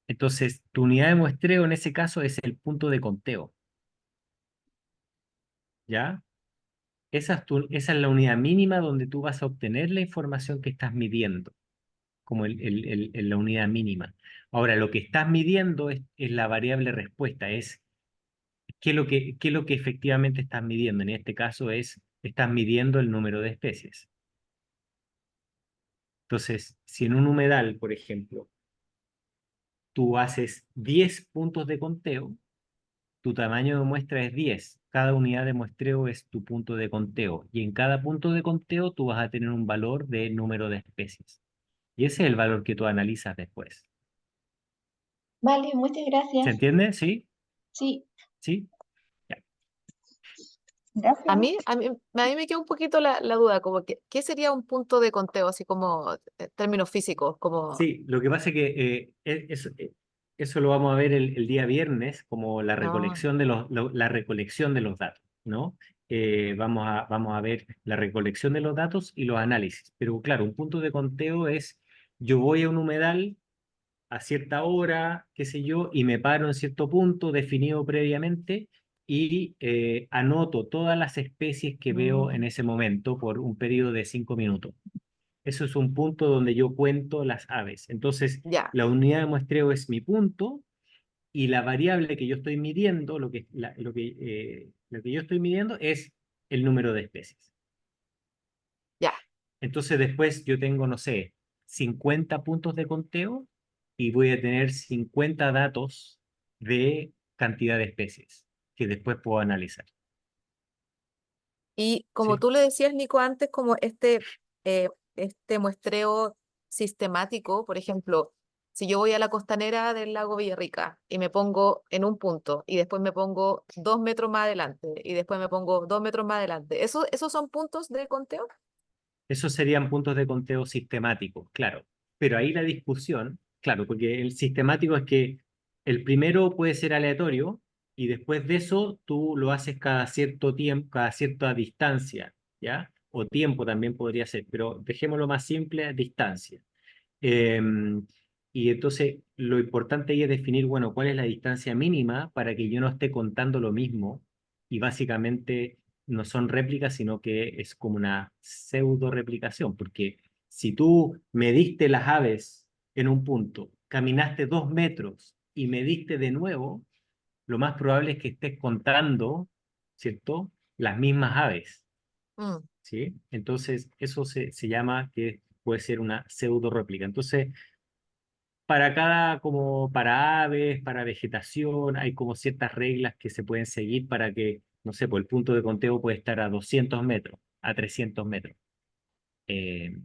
Entonces, tu unidad de muestreo en ese caso es el punto de conteo, ¿ya? Esa es la unidad mínima donde tú vas a obtener la información que estás midiendo, como la unidad mínima. Ahora, lo que estás midiendo es la variable respuesta, es qué es lo que efectivamente estás midiendo. En este caso estás midiendo el número de especies. Entonces, si en un humedal, por ejemplo, tú haces 10 puntos de conteo, tu tamaño de muestra es 10. Cada unidad de muestreo es tu punto de conteo. Y en cada punto de conteo tú vas a tener un valor de número de especies. Y ese es el valor que tú analizas después. Vale, muchas ¿Se gracias. entiende? ¿Sí? Sí, ¿Sí? Ya. A gracias. mí, a mí, a mí me queda un poquito la duda, como que, ¿qué sería un punto de conteo, así como términos físicos, como, Sí, lo que pasa es que eso lo vamos a ver el día viernes, como la no, recolección la recolección de los datos, ¿no? Vamos a ver la recolección de los datos y los análisis. Pero claro, un punto de conteo es, yo voy a un humedal a cierta hora, qué sé yo, y me paro en cierto punto definido previamente y anoto todas las especies que veo en mm, ese momento por un periodo de 5 minutos. Eso es un punto donde yo cuento las aves. Entonces, ya, la unidad de muestreo es mi punto y la variable que yo estoy midiendo, lo que yo estoy midiendo es el número de especies. ya. Entonces, después yo tengo, no sé, 50 puntos de conteo y voy a tener 50 datos de cantidad de especies que después puedo analizar. Y como ¿Sí? tú le decías, Nico, antes, como este muestreo sistemático, por ejemplo, si yo voy a la costanera del lago Villarrica y me pongo en un punto y después me pongo 2 metros más adelante y después me pongo 2 metros más adelante, ¿esos son puntos de conteo? Esos serían puntos de conteo sistemáticos, claro. Pero ahí la discusión, claro, porque el sistemático es que el primero puede ser aleatorio y después de eso tú lo haces cada cierto tiempo, cada cierta distancia, ¿ya? O tiempo también podría ser, pero dejémoslo más simple, distancia. Eh, y entonces lo importante ahí es definir, bueno, cuál es la distancia mínima para que yo no esté contando lo mismo y básicamente no son réplicas, sino que es como una pseudo replicación, porque si tú mediste las aves en un punto, caminaste 2 metros y mediste de nuevo, lo más probable es que estés contando, ¿cierto? Las mismas aves, Mm, ¿sí? Entonces eso se llama que puede ser una pseudo réplica. Entonces, para cada, como para aves, para vegetación, hay como ciertas reglas que se pueden seguir para que, no sé, pues el punto de conteo puede estar a 200 metros, a 300 metros. Eh,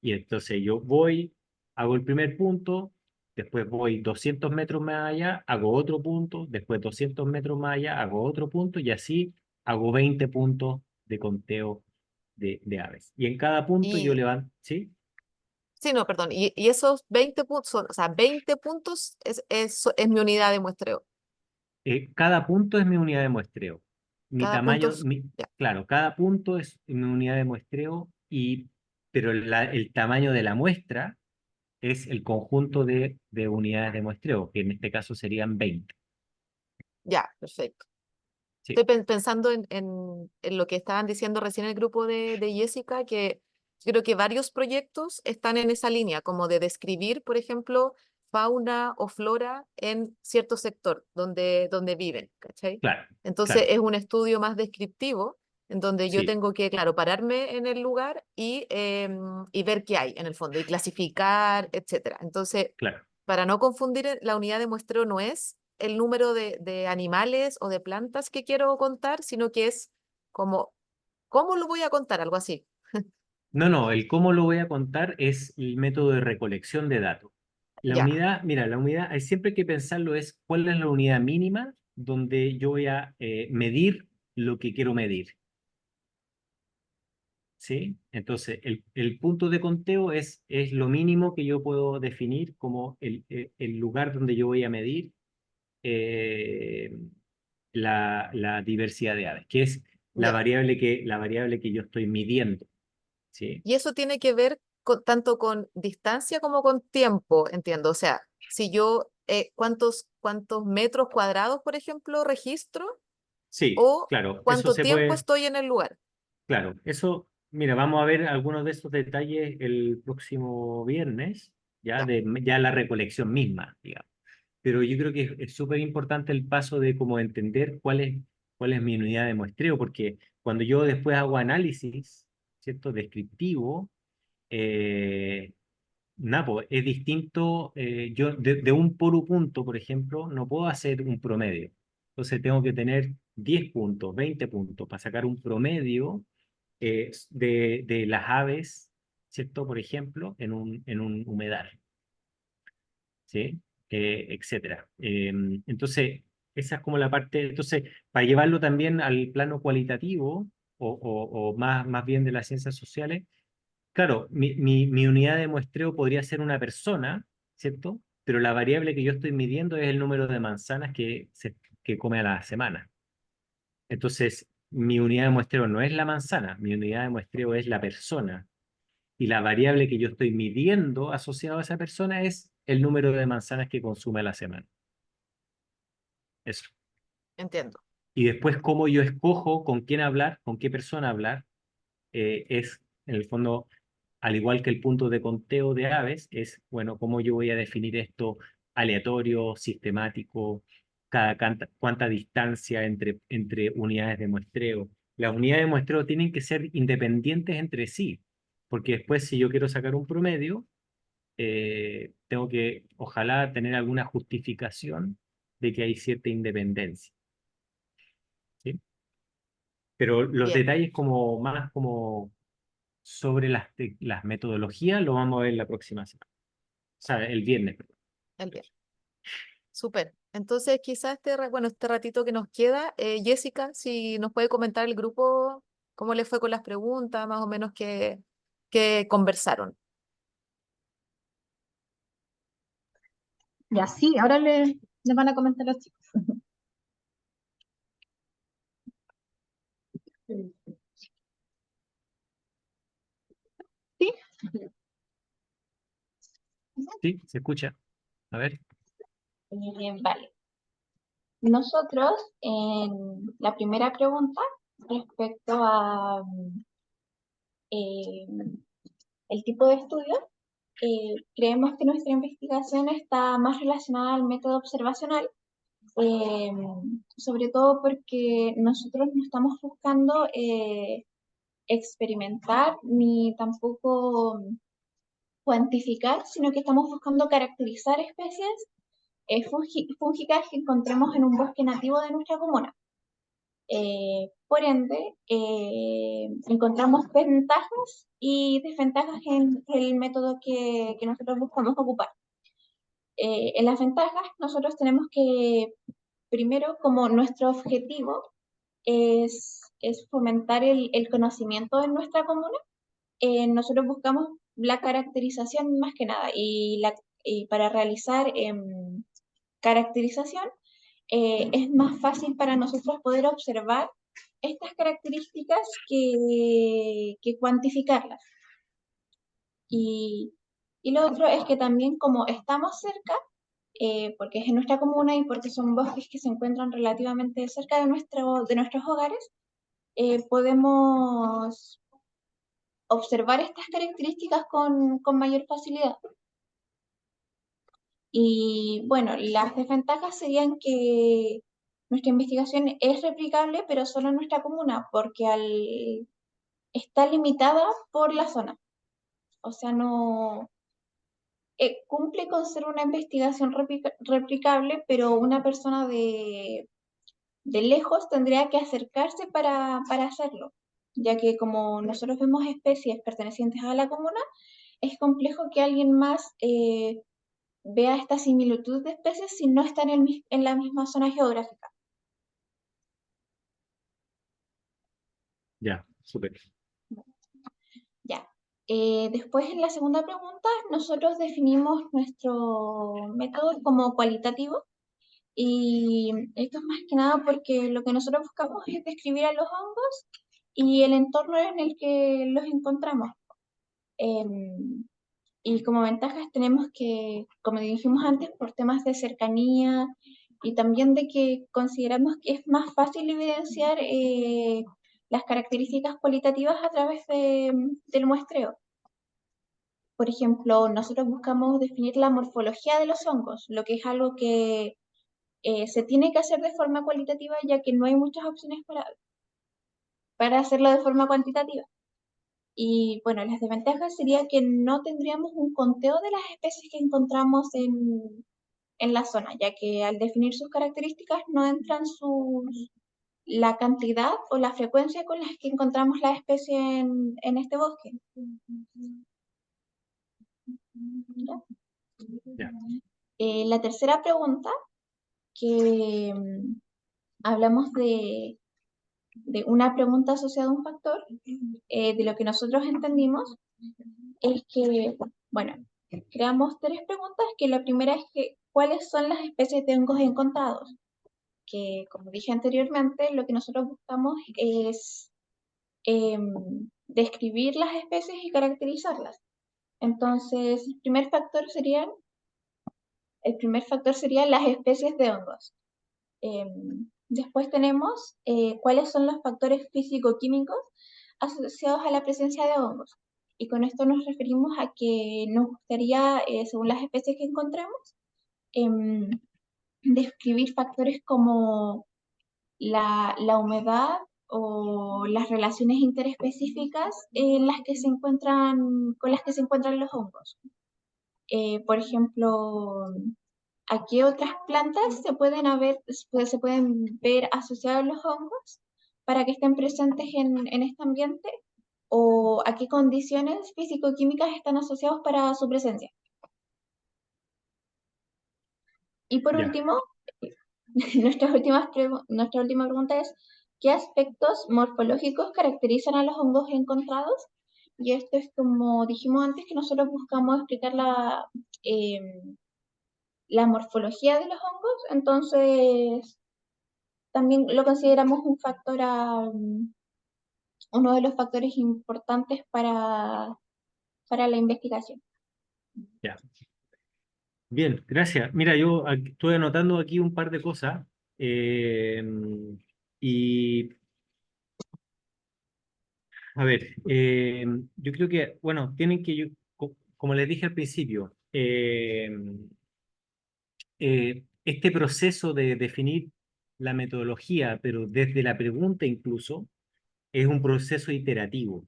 y entonces yo voy, hago el primer punto, después voy 200 metros más allá, hago otro punto, después 200 metros más allá, hago otro punto y así hago 20 puntos de conteo de aves. Y en cada punto yo Y, levanto, ¿sí? sí, no, perdón, y esos 20 puntos, o sea, 20 puntos es mi unidad de muestreo. Cada punto es mi unidad de muestreo. Mi Cada punto tamaño, es, ya, claro, cada punto es mi unidad de muestreo, pero el tamaño de la muestra es el conjunto de unidades de muestreo, que en este caso serían 20. ya, perfecto. Sí, Estoy pensando en lo que estaban diciendo recién el grupo de Jessica, que yo creo que varios proyectos están en esa línea, como de describir, por ejemplo, fauna o flora en cierto sector donde viven, ¿cachai? claro, Entonces claro, es un estudio más descriptivo, en donde yo sí, tengo que, claro, pararme en el lugar y ver qué hay en el fondo, y clasificar, etcétera. Entonces, claro. para no confundir, la unidad de muestreo no es el número de animales o de plantas que quiero contar, sino que es como, ¿cómo lo voy a contar? Algo así. No, no, el cómo lo voy a contar es el método de recolección de datos. La Ya, unidad, mira, la unidad, hay siempre que pensarlo es cuál es la unidad mínima donde yo voy a medir lo que quiero medir. ¿Sí? Entonces, el punto de conteo es lo mínimo que yo puedo definir como el lugar donde yo voy a medir eh, la diversidad de aves, que es ya. la variable que yo estoy midiendo. ¿Sí? Y eso tiene que ver tanto con distancia como con tiempo, entiendo. O sea, si yo, cuántos metros cuadrados, por ejemplo, registro Sí, o claro, eso cuánto se tiempo puede, estoy en el lugar. claro, eso, mira, vamos a ver algunos de esos detalles el próximo viernes, Ya, ya la recolección misma, digamos. Pero yo creo que es súper importante el paso de como entender cuál es mi unidad de muestreo, porque cuando yo después hago análisis, ¿cierto? Descriptivo, eh, Napo, es distinto, yo de un puro punto, por ejemplo, no puedo hacer un promedio. Entonces tengo que tener 10 puntos, 20 puntos para sacar un promedio de las aves, ¿cierto? Por ejemplo, en un humedal. ¿Sí? Etcétera. Entonces, esa es como la parte, entonces, para llevarlo también al plano cualitativo o más bien de las ciencias sociales, claro, mi unidad de muestreo podría ser una persona, ¿cierto? Pero la variable que yo estoy midiendo es el número de manzanas que come a la semana. Entonces, mi unidad de muestreo no es la manzana, mi unidad de muestreo es la persona y la variable que yo estoy midiendo asociado a esa persona es el número de manzanas que consume a la semana. Eso. entiendo. Y después cómo yo escojo con quién hablar, con qué persona hablar, es en el fondo, al igual que el punto de conteo de aves, es, bueno, cómo yo voy a definir esto aleatorio, sistemático, cuánta distancia entre unidades de muestreo. Las unidades de muestreo tienen que ser independientes entre sí, porque después si yo quiero sacar un promedio, tengo que, ojalá, tener alguna justificación de que hay cierta independencia. ¿Sí? Pero los Bien, detalles como más como Sobre las metodologías lo vamos a ver la próxima semana. O sea, el viernes, perdón. El viernes. Súper. Entonces, quizás este ratito que nos queda, Jessica, si nos puede comentar el grupo, cómo le fue con las preguntas, más o menos que conversaron. Ya, sí, ahora le van a comentar los chicos. ¿Sí? Sí, se escucha. A ver. Vale. Nosotros, en la primera pregunta, respecto a eh, el tipo de estudio, creemos que nuestra investigación está más relacionada al método observacional, eh, sobre todo porque nosotros no estamos buscando experimentar ni tampoco cuantificar, sino que estamos buscando caracterizar especies fúngicas que encontremos en un bosque nativo de nuestra comuna. Por ende, encontramos ventajas y desventajas en el método que nosotros buscamos ocupar. En las ventajas, nosotros tenemos que, primero, como nuestro objetivo es fomentar el conocimiento en nuestra comuna, nosotros buscamos la caracterización más que nada y para realizar caracterización es más fácil para nosotros poder observar estas características que cuantificarlas. Y, y lo otro es que también como estamos cerca, porque es en nuestra comuna y porque son bosques que se encuentran relativamente cerca de nuestros hogares, podemos observar estas características con mayor facilidad. Y bueno, las desventajas serían que nuestra investigación es replicable, pero solo en nuestra comuna, porque está limitada por la zona. O sea, no cumple con ser una investigación replicable, pero una persona de lejos tendría que acercarse para hacerlo, ya que como nosotros vemos especies pertenecientes a la comuna, es complejo que alguien más vea esta similitud de especies si no están en la misma zona geográfica. Ya, súper. Ya. Después, en la segunda pregunta, nosotros definimos nuestro método como cualitativo y esto es más que nada porque lo que nosotros buscamos es describir a los hongos y el entorno en el que los encontramos. Y como ventajas tenemos que, como dijimos antes, por temas de cercanía y también de que consideramos que es más fácil evidenciar las características cualitativas a través del muestreo. Por ejemplo, nosotros buscamos definir la morfología de los hongos, lo que es algo que se tiene que hacer de forma cualitativa, ya que no hay muchas opciones para hacerlo de forma cuantitativa. Y bueno, las desventajas sería que no tendríamos un conteo de las especies que encontramos en la zona, ya que al definir sus características no entran la cantidad o la frecuencia con las que encontramos la especie en este bosque. ¿Ya? Ya. La tercera pregunta, que hablamos de una pregunta asociada a un factor, de lo que nosotros entendimos, es que, bueno, creamos tres preguntas, que la primera es que, ¿cuáles son las especies de hongos encontrados? Que, como dije anteriormente, lo que nosotros buscamos es describir las especies y caracterizarlas. Entonces, el primer factor sería las especies de hongos. Después tenemos cuáles son los factores físico-químicos asociados a la presencia de hongos. Y con esto nos referimos a que nos gustaría, según las especies que encontremos, em, describir factores como la humedad o las relaciones interespecíficas con las que se encuentran los hongos. Por ejemplo, ¿a qué otras plantas se pueden ver asociados los hongos para que estén presentes en este ambiente? O o a qué condiciones físico-químicas están asociados para su presencia. Y por Ya. último, nuestra última pregunta es, ¿qué aspectos morfológicos caracterizan a los hongos encontrados? Y esto es como dijimos antes, que nosotros buscamos explicar eh, la morfología de los hongos, entonces también lo consideramos un factor uno de los factores importantes para la investigación. Ya. Bien, gracias. Mira, yo estoy anotando aquí un par de cosas eh, y a ver, yo creo que, bueno, tienen que, como les dije al principio, este proceso de definir la metodología, pero desde la pregunta incluso, es un proceso iterativo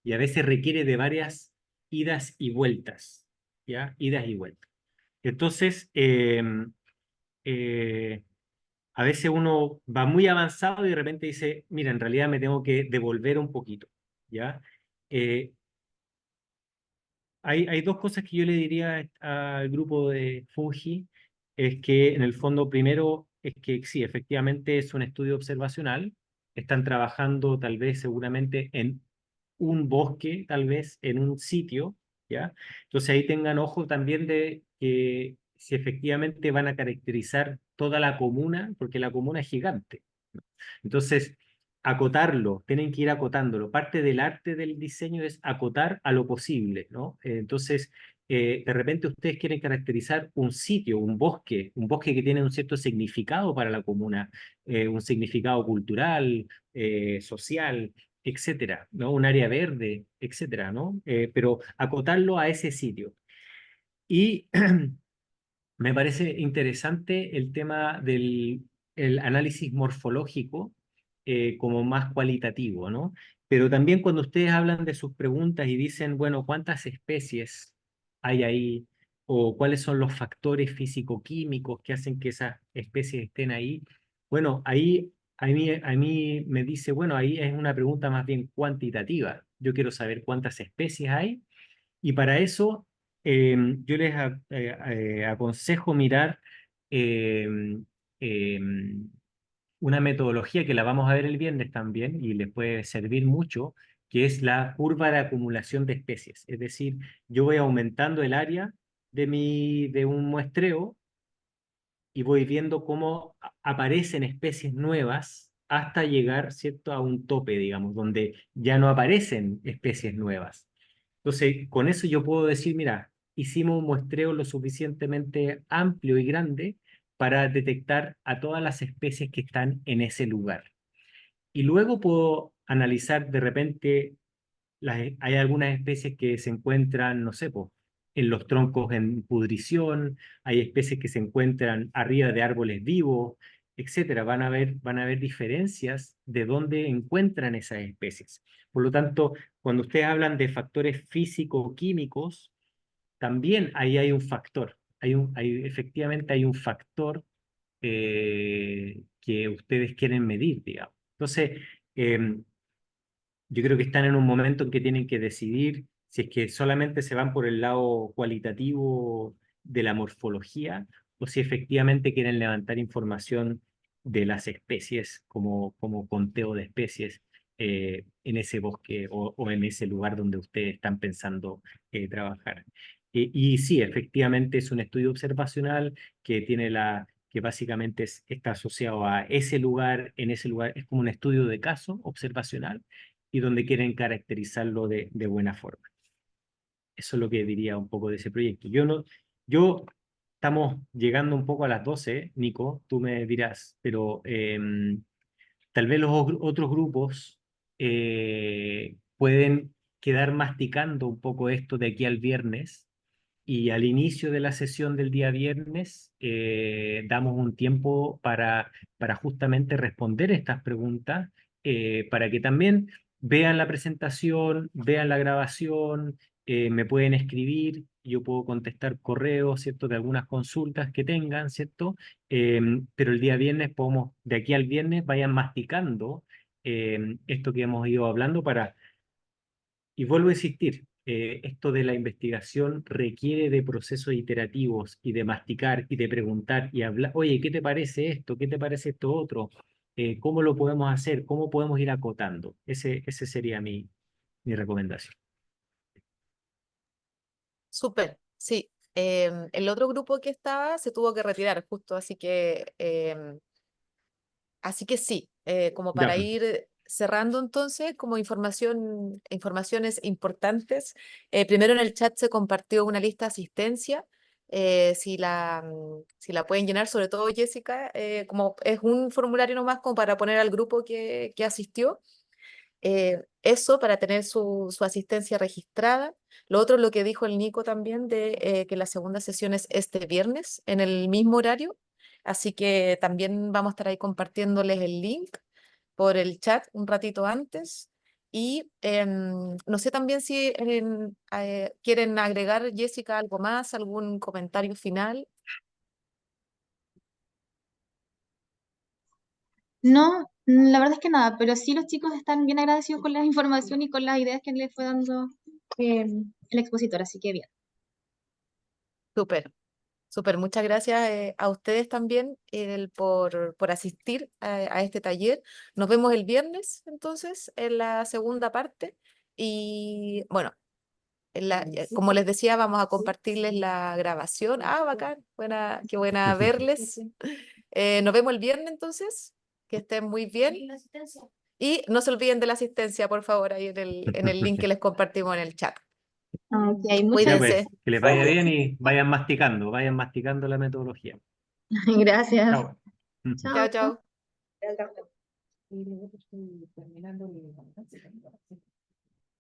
y a veces requiere de varias idas y vueltas, ¿ya? Idas y vueltas. Entonces, eh, a veces uno va muy avanzado y de repente dice, mira, en realidad me tengo que devolver un poquito, ¿ya? Eh, hay dos cosas que yo le diría al grupo de Fungi, es que en el fondo primero es que sí, efectivamente es un estudio observacional, están trabajando tal vez seguramente en un bosque, tal vez en un sitio, ¿ya? Entonces ahí tengan ojo también de que si efectivamente van a caracterizar toda la comuna, porque la comuna es gigante. Entonces, acotarlo, tienen que ir acotándolo. Parte del arte del diseño es acotar a lo posible, ¿no? Entonces, de repente ustedes quieren caracterizar un sitio, un bosque que tiene un cierto significado para la comuna, un significado cultural, social, etcétera, ¿no? Un área verde, etcétera, ¿no? Pero acotarlo a ese sitio. Y me parece interesante el tema del el análisis morfológico como más cualitativo, ¿no? Pero también cuando ustedes hablan de sus preguntas y dicen, bueno, ¿cuántas especies hay ahí? ¿O cuáles son los factores físico-químicos que hacen que esas especies estén ahí? Bueno, ahí a mí me dice, bueno, ahí es una pregunta más bien cuantitativa. Yo quiero saber cuántas especies hay y para eso yo les aconsejo mirar eh, eh, una metodología que la vamos a ver el viernes también y les puede servir mucho, que es la curva de acumulación de especies. Es decir, yo voy aumentando el área de un muestreo y voy viendo cómo aparecen especies nuevas hasta llegar, ¿cierto?, a un tope, digamos, donde ya no aparecen especies nuevas. Entonces, con eso yo puedo decir, mira, hicimos un muestreo lo suficientemente amplio y grande para detectar a todas las especies que están en ese lugar. Y luego puedo analizar de repente hay algunas especies que se encuentran, no sé, po, en los troncos en pudrición, hay especies que se encuentran arriba de árboles vivos, etcétera. Van a haber diferencias de dónde encuentran esas especies. Por lo tanto, cuando ustedes hablan de factores físico-químicos, también ahí hay un factor. Efectivamente hay un factor que ustedes quieren medir, digamos. Entonces, yo creo que están en un momento en que tienen que decidir si es que solamente se van por el lado cualitativo de la morfología o si efectivamente quieren levantar información de las especies como conteo de especies en ese bosque o en ese lugar donde ustedes están pensando trabajar. Y sí, efectivamente es un estudio observacional que básicamente está asociado a ese lugar, en ese lugar, es como un estudio de caso observacional y donde quieren caracterizarlo de buena forma. Eso es lo que diría un poco de ese proyecto. Estamos llegando un poco a las 12, Nico, tú me dirás, pero tal vez los otros grupos pueden quedar masticando un poco esto de aquí al viernes y al inicio de la sesión del día viernes damos un tiempo para justamente responder estas preguntas, para que también vean la presentación, vean la grabación, me pueden escribir, yo puedo contestar correos, ¿cierto?, de algunas consultas que tengan, ¿cierto? Pero el día viernes de aquí al viernes, vayan masticando esto que hemos ido hablando Y vuelvo a insistir, esto de la investigación requiere de procesos iterativos y de masticar y de preguntar y hablar, oye, ¿qué te parece esto? ¿Qué te parece esto otro? ¿Cómo lo podemos hacer? ¿Cómo podemos ir acotando? Ese sería mi recomendación. Súper, sí. El otro grupo que estaba se tuvo que retirar justo, así que sí, como Ya, para pues. ir cerrando entonces, como informaciones importantes. Primero en el chat se compartió una lista de asistencia. Si la pueden llenar, sobre todo Jessica, como es un formulario nomás como para poner al grupo que asistió. Eso para tener su asistencia registrada. Lo otro, lo que dijo el Nico también, de que la segunda sesión es este viernes en el mismo horario. Así que también vamos a estar ahí compartiéndoles el link por el chat un ratito antes. Y no sé también si quieren agregar, Jessica, algo más, algún comentario final. No, la verdad es que nada, pero sí los chicos están bien agradecidos con la información y con las ideas que les fue dando el expositor, así que bien. Súper. Súper, muchas gracias a ustedes también por asistir a este taller. Nos vemos el viernes, entonces, en la segunda parte. Y bueno, como les decía, vamos a compartirles la grabación. Ah, bacán, buena, qué buena verles. Nos vemos el viernes, entonces. Que estén muy bien. Y no se olviden de la asistencia, por favor, ahí en el link que les compartimos en el chat. Ok, muchas Ya Cuídense. pues, que les vaya bien y vayan masticando la metodología. gracias. Chao. Chao, Chao. chao. Y luego estoy terminando mi